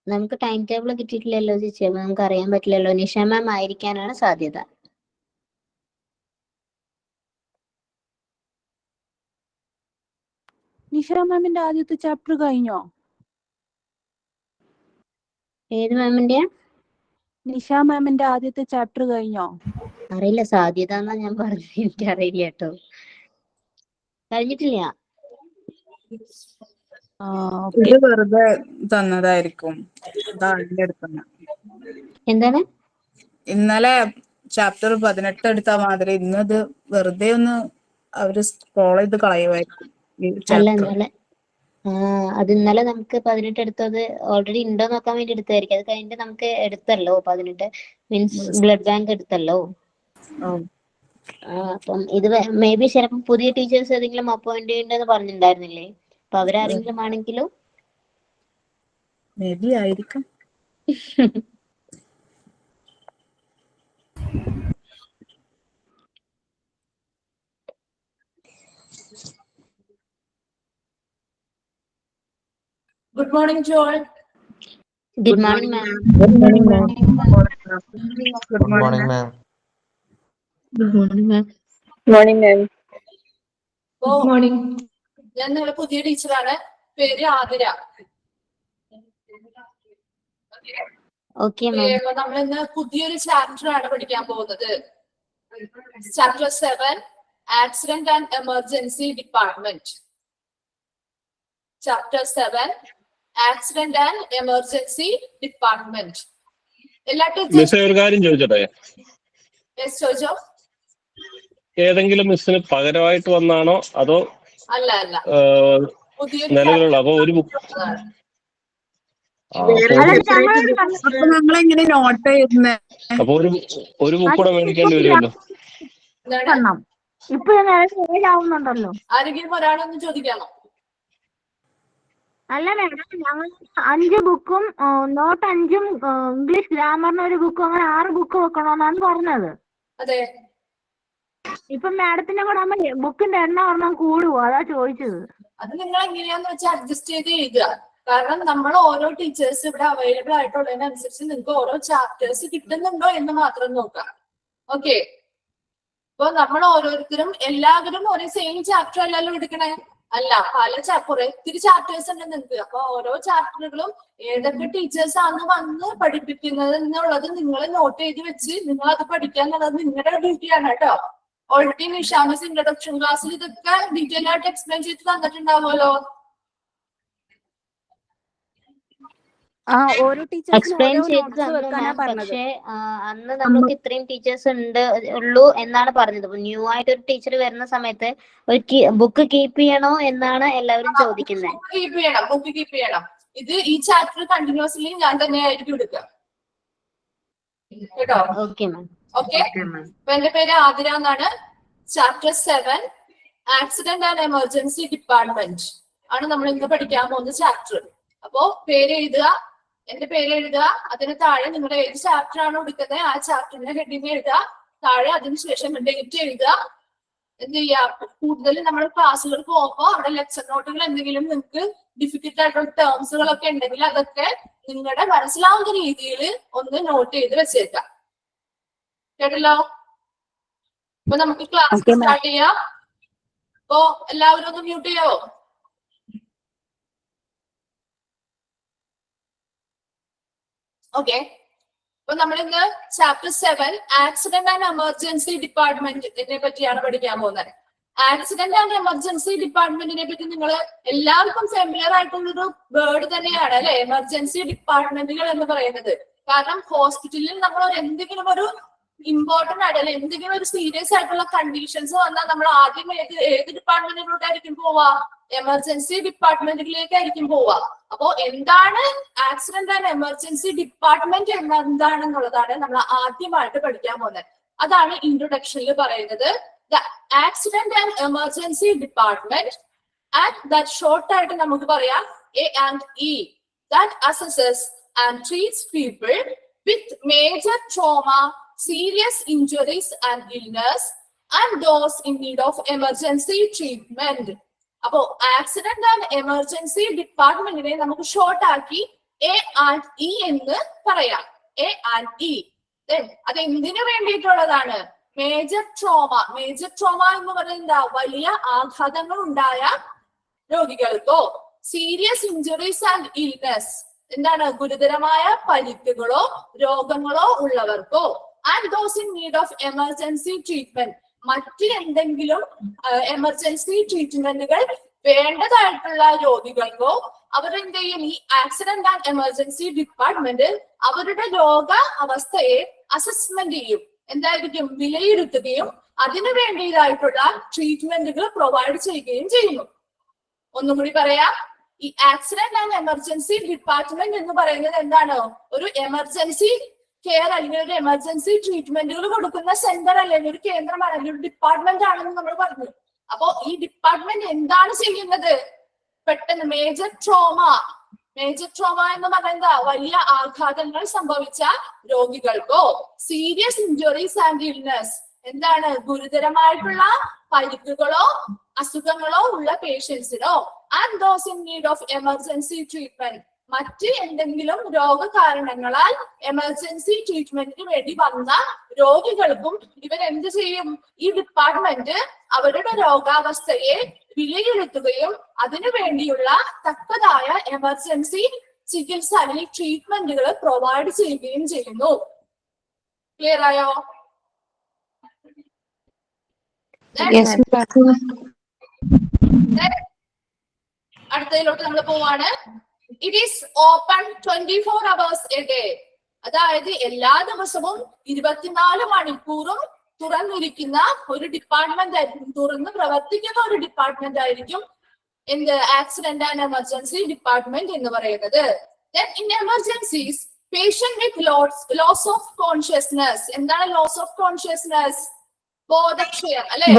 നമുക്ക് time table കിട്ടിയിട്ടില്ലല്ലോ ചേച്ചി, നമുക്ക് അറിയാൻ പറ്റില്ലല്ലോ. നിഷ മാം ആയിരിക്കാനാണ് സാധ്യത. നിഷ മാമിന്റെ ആദ്യത്തെ ചാപ്റ്റർ കഴിഞ്ഞോ? ഏത് മാമിന്റെ? നിഷ മാമിന്റെ ആദ്യത്തെ ചാപ്റ്റർ കഴിഞ്ഞോ? അറിയില്ല, സാധ്യത എന്നാ ഞാൻ പറഞ്ഞത്, എനിക്കറിയില്ല കേട്ടോ. കഴിഞ്ഞിട്ടില്ല. ഇത് വെറുതെ തന്നതായിരിക്കും. എന്താണ്? ഇന്നലെ ചാപ്റ്റർ 18 എടുത്ത മാതിരി ഇന്നത് വെറുതെ ഒന്ന് അവര് സ്ക്രോൾ ചെയ്ത് കളയുമായിരിക്കും. അല്ല, അത് ഇന്നലെ നമുക്ക് 18 എടുത്തത് ഓൾറെഡി ഉണ്ടോ നോക്കാൻ വേണ്ടി എടുത്തായിരിക്കും. അത് കഴിഞ്ഞിട്ട് നമുക്ക് എടുത്തല്ലോ 18, മീൻസ് ബ്ലഡ് ബാങ്ക് എടുത്തല്ലോ. അപ്പം ഇത് മേ ബി ചിലപ്പോൾ പുതിയ ടീച്ചേഴ്സ് ഏതെങ്കിലും അപ്പോയിന്റ് ചെയ്യണ്ടെന്ന് പറഞ്ഞിട്ടുണ്ടായിരുന്നില്ലേ? അപ്പൊ അവരാരെങ്കിലും ആണെങ്കിലും മേ ബി ആയിരിക്കും. Good morning to all. Good morning, ma'am. Good morning, ma'am. Good morning, ma'am. Good morning, ma'am. Morning, ma'am. Good morning. ഞാൻ നിങ്ങളുടെ പുതിയ ടീച്ചറാണ്. പേര് ആതിര. Okay, ma'am. നമ്മൾ ഇന്ന് പുതിയൊരു ചാപ്റ്റർ ആണ് പഠിക്കാൻ പോകുന്നത്. Chapter 7, accident and emergency department. Chapter 7, accident and emergency department. എല്ലാ മിസ് ഒരു കാര്യം ചോദിച്ചോട്ടെ? ചോദിച്ചോ. ഏതെങ്കിലും മിസ്സിന് പകരമായിട്ട് വന്നാണോ അതോ? അല്ല, നിലവിലുള്ള? അപ്പൊ ഒരു ബുക്ക് നമ്മളെങ്ങനെ നോട്ട് ചെയ്യുന്നേ? അപ്പൊ ഒരു ബുക്ക് കൂടെ മേടിക്കേണ്ടി വരുമല്ലോ. ഇപ്പൊ ആവുന്നുണ്ടല്ലോ. ആരെങ്കിലും ഒരാളൊന്ന് ചോദിക്കാമോ? അല്ല മാഡം, ഞങ്ങൾ 5 ബുക്കും നോട്ട് 5ഉം ഇംഗ്ലീഷ് ഗ്രാമറിന് ഒരു ബുക്കും, അങ്ങനെ 6 ബുക്ക് വെക്കണമെന്നാണ് പറഞ്ഞത്. അതെ. ഇപ്പൊ മാഡത്തിന്റെ കൂടെ ബുക്കിന്റെ എണ്ണം ഒരെണ്ണം കൂടുവോ, അതാ ചോദിച്ചത്. അത് നിങ്ങൾ എങ്ങനെയാന്ന് വെച്ചാൽ അഡ്ജസ്റ്റ് ചെയ്ത് എഴുതുക. കാരണം നമ്മൾ ഓരോ ടീച്ചേഴ്സ് ഇവിടെ അവൈലബിൾ ആയിട്ടുള്ളതിനനുസരിച്ച് നിങ്ങൾക്ക് ഓരോ ചാപ്റ്റേഴ്സ് കിട്ടുന്നുണ്ടോ എന്ന് മാത്രം നോക്കാം. ഓക്കെ. ഇപ്പൊ നമ്മൾ ഓരോരുത്തരും എല്ലാവരും ഒരേ സെയിം ചാപ്റ്റർ അല്ലല്ലോ എടുക്കണേ. അല്ല, ഒത്തിരി ചാപ്റ്റേഴ്സ് ഉണ്ട് നിങ്ങൾക്ക്. അപ്പൊ ഓരോ ചാപ്റ്ററുകളും ഏതൊക്കെ ടീച്ചേഴ്സ് ആണ് വന്ന് പഠിപ്പിക്കുന്നത് എന്നുള്ളത് നിങ്ങൾ നോട്ട് ചെയ്ത് വെച്ച് നിങ്ങൾ അത് പഠിക്കാന്നുള്ളത് നിങ്ങളുടെ ഡ്യൂട്ടിയാണ് കേട്ടോ. ഓൾറെഡി നിഷാമിസ് ഇൻട്രൊഡക്ഷൻ ക്ലാസ്സിൽ ഇതൊക്കെ ഡീറ്റെയിൽ ആയിട്ട് എക്സ്പ്ലെയിൻ ചെയ്ത് തന്നിട്ടുണ്ടാവുമല്ലോ. എക്സ്പ്ലെയിൻ ചെയ്ത് തന്നു മാം. പക്ഷേ അന്ന് നമുക്ക് ഇത്രയും ടീച്ചേഴ്സ് ഉള്ളൂ എന്നാണ് പറഞ്ഞത്. ന്യൂ ആയിട്ട് ഒരു ടീച്ചർ വരുന്ന സമയത്ത് ഒരു ബുക്ക് കീപ്പ് ചെയ്യണോ എന്നാണ് എല്ലാവരും ചോദിക്കുന്നത്. ബുക്ക് കീപ്പ് ചെയ്യണം. ഇത് ഈ ചാപ്റ്റർ കണ്ടിന്യൂസ്ലി ഞാൻ തന്നെ ആയിരിക്കും എടുക്കുക കേട്ടോ. ഓക്കെ മാം. ഓക്കെ. അപ്പൊ എന്റെ പേര് ആതിര എന്നാണ്. Chapter 7, accident and emergency department ആണ് നമ്മൾ ഇന്ന് പഠിക്കാൻ പോകുന്ന ചാപ്റ്റർ. അപ്പോ പേര് എഴുതുക, എന്റെ പേര് എഴുതുക, അതിന് താഴെ നിങ്ങളുടെ ഏത് ചാപ്റ്റർ ആണോ എടുക്കുന്നത് ആ ചാപ്റ്ററിന്റെ ഹെഡിങ് എഴുതുക, താഴെ അതിനുശേഷം ഡേറ്റ് എഴുതുക. എന്ത് ചെയ്യാ, കൂടുതൽ നമ്മൾ ക്ലാസ്സുകൾ പോകുമ്പോൾ അവിടെ ലെക്ചർ നോട്ടുകൾ എന്തെങ്കിലും നിങ്ങൾക്ക് ഡിഫിക്കൽട്ട് ആയിട്ടുള്ള ടേംസുകളൊക്കെ ഉണ്ടെങ്കിൽ അതൊക്കെ നിങ്ങളുടെ മനസ്സിലാവുന്ന രീതിയിൽ ഒന്ന് നോട്ട് ചെയ്ത് വെച്ചേക്കാം. കേട്ടല്ലോ? അപ്പൊ നമുക്ക് ക്ലാസ് സ്റ്റാർട്ട് ചെയ്യാം. അപ്പോ എല്ലാവരും ഒന്ന് മ്യൂട്ട് ചെയ്യാവോ? ഓക്കെ. അപ്പൊ നമ്മൾ ഇന്ന് ചാപ്റ്റർ 7, ആക്സിഡന്റ് ആൻഡ് എമർജൻസി ഡിപ്പാർട്ട്മെന്റിനെ പറ്റിയാണ് പഠിക്കാൻ പോകുന്നത്. ആക്സിഡന്റ് ആൻഡ് എമർജൻസി ഡിപ്പാർട്ട്മെന്റിനെ പറ്റി നിങ്ങൾ എല്ലാവർക്കും ഫെമിലിയർ ആയിട്ടുള്ളൊരു വേർഡ് തന്നെയാണ് അല്ലെ, എമർജൻസി ഡിപ്പാർട്ട്മെന്റുകൾ എന്ന് പറയുന്നത്. കാരണം ഹോസ്പിറ്റലിൽ നമ്മൾ എന്തെങ്കിലും ഒരു ഇമ്പോർട്ടന്റ് ആയിട്ട് എന്തെങ്കിലും ഒരു സീരിയസ് ആയിട്ടുള്ള കണ്ടീഷൻസ് വന്നാൽ നമ്മൾ ആദ്യം ഏത് ഡിപ്പാർട്ട്മെന്റിലോട്ടായിരിക്കും പോവാ? എമർജൻസി ഡിപ്പാർട്ട്മെന്റിലേക്കായിരിക്കും പോവാ. അപ്പോ എന്താണ് ആക്സിഡന്റ് ആൻഡ് എമർജൻസി ഡിപ്പാർട്ട്മെന്റ് എന്താണെന്നുള്ളതാണ് നമ്മൾ ആദ്യമായിട്ട് പഠിക്കാൻ പോകുന്നത്. അതാണ് ഇൻട്രൊഡക്ഷനിൽ പറയുന്നത്. The accident and emergency department, and that short ആയിട്ട് നമുക്ക് പറയാം A&E, that assesses and treats people with major trauma, serious injuries and illness, and those in need of emergency treatment. അപ്പോ ആക്സിഡന്റ് ആൻഡ് എമർജൻസി ഡിപ്പാർട്ട്മെന്റിനെ നമുക്ക് short ആക്കി A&E എന്ന് പറയാം. A&E. അത് എന്തിനു വേണ്ടിയിട്ടുള്ളതാണ്? Major trauma. മേജർ ട്രോമ എന്ന് പറയുന്നത് വലിയ ആഘാതങ്ങൾ ഉണ്ടായ രോഗികൾക്കോ, സീരിയസ് ഇഞ്ചുറീസ് ആൻഡ് ഇൽനെസ്, എന്താണ് ഗുരുതരമായ പരിക്കുകളോ രോഗങ്ങളോ ഉള്ളവർക്കോ, and those in need of emergency treatment, മറ്റ് എന്തെങ്കിലും എമർജൻസി ട്രീറ്റ്മെന്റുകൾ വേണ്ടതായിട്ടുള്ള രോഗികൾക്കോ അവരെന്ത് ചെയ്യും? ഈ ആക്സിഡന്റ് ആൻഡ് എമർജൻസി ഡിപ്പാർട്ട്മെന്റ് അവരുടെ രോഗ അവസ്ഥയെ അസസ്മെന്റ് ചെയ്യും. എന്തായിരിക്കും? വിലയിരുത്തുകയും അതിനു വേണ്ടിയതായിട്ടുള്ള ട്രീറ്റ്മെന്റുകൾ പ്രൊവൈഡ് ചെയ്യുകയും ചെയ്യുന്നു. ഒന്നും കൂടി പറയാം. ഈ ആക്സിഡന്റ് ആൻഡ് എമർജൻസി ഡിപ്പാർട്ട്മെന്റ് എന്ന് പറയുന്നത് എന്താണ്? ഒരു എമർജൻസി കെയർ അല്ലെങ്കിൽ ഒരു എമർജൻസി ട്രീറ്റ്മെന്റുകൾ കൊടുക്കുന്ന സെന്റർ അല്ലെങ്കിൽ ഒരു കേന്ദ്രമാണ്, അല്ലെങ്കിൽ ഒരു ഡിപ്പാർട്ട്മെന്റ് ആണെന്ന് നമ്മൾ പറഞ്ഞു. അപ്പോ ഈ ഡിപ്പാർട്ട്മെന്റ് എന്താണ് ചെയ്യുന്നത്? പെട്ടെന്ന് മേജർ ട്രോമ എന്ന് പറയുന്നത് വലിയ ആഘാതങ്ങൾ സംഭവിച്ച രോഗികൾക്കോ, സീരിയസ് ഇഞ്ചുറീസ് ആൻഡ് ഇൽനെസ്, എന്താണ് ഗുരുതരമായിട്ടുള്ള പരിക്കുകളോ അസുഖങ്ങളോ ഉള്ള പേഷ്യൻസിനോ, and those in need of emergency treatment, മറ്റ് എന്തെങ്കിലും രോഗകാരണങ്ങളാൽ എമർജൻസി ട്രീറ്റ്മെന്റിന് വേണ്ടി വന്ന രോഗികൾക്കും ഇവരെന്ത് ചെയ്യും? ഈ ഡിപ്പാർട്ട്മെന്റ് അവരുടെ രോഗാവസ്ഥയെ വിലയിരുത്തുകയും അതിനു വേണ്ടിയുള്ള തക്കതായ എമർജൻസി ചികിത്സ അല്ലെങ്കിൽ ട്രീറ്റ്മെന്റുകൾ പ്രൊവൈഡ് ചെയ്യുകയും ചെയ്യുന്നു. ക്ലിയർ ആയോ? അടുത്തതിലോട്ട് നമ്മൾ പോവാണ്. It is open 24 hours a day. അതായത് എല്ലാ ദിവസവും 24 മണിക്കൂറും തുറന്നിരിക്കുന്ന ഒരു ഡിപ്പാർട്ട്മെന്റ് ആയിരിക്കും, തുറന്ന് പ്രവർത്തിക്കുന്ന ഒരു ഡിപ്പാർട്ട്മെന്റ് ആയിരിക്കും എന്ത്? ആക്സിഡന്റ് ആൻഡ് എമർജൻസി ഡിപ്പാർട്ട്മെന്റ് എന്ന് പറയുന്നത്. In emergencies patient with loss of consciousness, എന്താണ് ലോസ് ഓഫ് കോൺഷ്യസ്നെസ്? ബോധക്ഷയം അല്ലെ?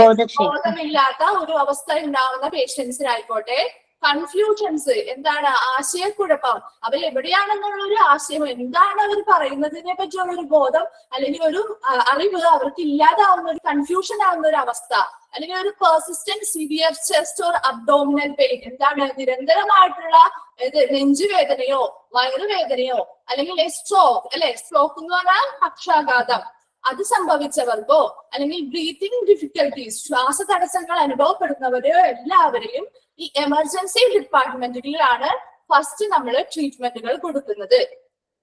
ബോധമില്ലാത്ത ഒരു അവസ്ഥ ഉണ്ടാവുന്ന പേഷ്യൻസിനായിക്കോട്ടെ, കൺഫ്യൂഷൻസ്, എന്താണ് ആശയക്കുഴപ്പം, അവർ എവിടെയാണെന്നുള്ള ഒരു ആശയം, എന്താണ് അവർ പറയുന്നതിനെ പറ്റിയുള്ള ഒരു ബോധം അല്ലെങ്കിൽ ഒരു അറിവ് അവർക്ക് ഇല്ലാതാവുന്ന ഒരു കൺഫ്യൂഷൻ ആവുന്ന ഒരു അവസ്ഥ, അല്ലെങ്കിൽ ഒരു persistent severe chest or abdominal pain, എന്താണ് നിരന്തരമായിട്ടുള്ള നെഞ്ചുവേദനയോ വയറുവേദനയോ, അല്ലെങ്കിൽ സ്ട്രോക്ക് അല്ലെ? സ്ട്രോക്ക് എന്ന് പറഞ്ഞാൽ പക്ഷാഘാതം, അത് സംഭവിച്ചവർക്കോ, അല്ലെങ്കിൽ ബ്രീത്തിങ് ഡിഫിക്കൽട്ടീസ്, ശ്വാസ തടസ്സങ്ങൾ അനുഭവപ്പെടുന്നവരെയോ എല്ലാവരെയും ഈ എമർജൻസി ഡിപ്പാർട്ട്മെന്റുകളിലാണ് ഫസ്റ്റ് നമ്മൾ ട്രീറ്റ്മെന്റുകൾ കൊടുക്കുന്നത്.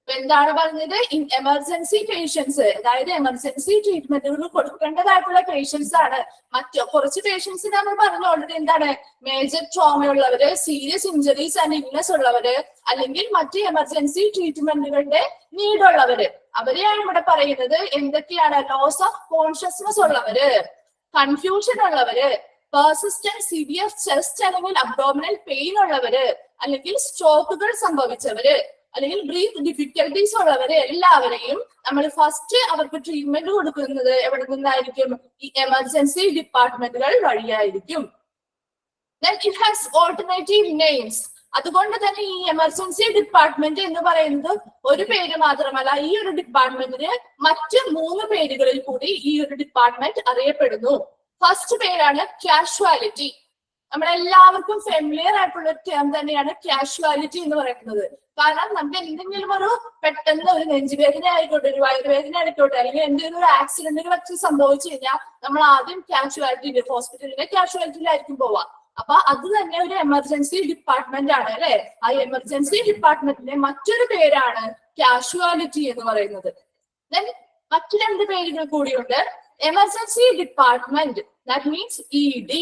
എന്താണ് പറഞ്ഞത്? ഇൻ എമർജൻസി പേഷ്യൻസ്, അതായത് എമർജൻസി ട്രീറ്റ്മെന്റുകൾ കൊടുക്കേണ്ടതായിട്ടുള്ള പേഷ്യൻസ് ആണ്. കുറച്ച് പേഷ്യൻസ് നമ്മൾ പറഞ്ഞു ഓൾറെഡി, എന്താണ് മേജർ ട്രോമ ഉള്ളവര്, സീരിയസ് ഇഞ്ചുറീസ് ആൻഡ് ഇൽനെസ് ഉള്ളവര്, അല്ലെങ്കിൽ മറ്റ് എമർജൻസി ട്രീറ്റ്മെന്റുകളുടെ നീഡുള്ളവര്, അവരെയാണ് ഇവിടെ പറയുന്നത്. എന്തൊക്കെയാണ്? ലോസ് ഓഫ് കോൺഷ്യസ്നെസ് ഉള്ളവര്, കൺഫ്യൂഷൻ ഉള്ളവര്, പെർസിസ്റ്റന്റ് സിവിയർ ചെസ്റ്റ് അല്ലെങ്കിൽ അബ്ഡോമിനൽ പെയിൻ ഉള്ളവര്, അല്ലെങ്കിൽ സ്ട്രോക്കുകൾ സംഭവിച്ചവര്, അല്ലെങ്കിൽ ബ്രീത്ത് ഡിഫിക്കൽട്ടീസ് ഉള്ളവരെ എല്ലാവരെയും നമ്മൾ ഫസ്റ്റ് അവർക്ക് ട്രീറ്റ്മെന്റ് കൊടുക്കുന്നത് എവിടെ നിന്നായിരിക്കും? ഈ എമർജൻസി ഡിപ്പാർട്ട്മെന്റുകൾ വഴിയായിരിക്കും. It has alternative names. അതുകൊണ്ട് തന്നെ ഈ എമർജൻസി ഡിപ്പാർട്ട്മെന്റ് എന്ന് പറയുന്നത് ഒരു പേര് മാത്രമല്ല, ഈ ഒരു ഡിപ്പാർട്ട്മെന്റിന് മറ്റ് 3 പേരുകളിൽ കൂടി ഈ ഒരു ഡിപ്പാർട്ട്മെന്റ് അറിയപ്പെടുന്നു. ഫസ്റ്റ് പേരാണ് കാഷ്വാലിറ്റി. നമ്മളെല്ലാവർക്കും ഫെമിലിയർ ആയിട്ടുള്ള ഒരു ടേം തന്നെയാണ് കാഷ്വാലിറ്റി എന്ന് പറയുന്നത്. കാരണം നമുക്ക് എന്തെങ്കിലും ഒരു പെട്ടെന്ന് ഒരു നെഞ്ചുവേദന ആയിക്കോട്ടെ, ഒരു വയറുവേദന ആയിക്കോട്ടെ, അല്ലെങ്കിൽ എന്തെങ്കിലും ഒരു ആക്സിഡന്റുകൾ ഒക്കെ സംഭവിച്ചു കഴിഞ്ഞാൽ നമ്മൾ ആദ്യം കാഷ്വാലിറ്റി ഹോസ്പിറ്റലിലെ കാഷ്വാലിറ്റിയിലായിരിക്കും പോവാം. അപ്പൊ അത് തന്നെ ഒരു എമർജൻസി ഡിപ്പാർട്ട്മെന്റ് ആണ് അല്ലെ? ആ എമർജൻസി ഡിപ്പാർട്ട്മെന്റിന്റെ മറ്റൊരു പേരാണ് കാഷ്വാലിറ്റി എന്ന് പറയുന്നത്. ദെൻ മറ്റു 2 പേരുകൾ കൂടിയുണ്ട്. Emergency department, that means ED,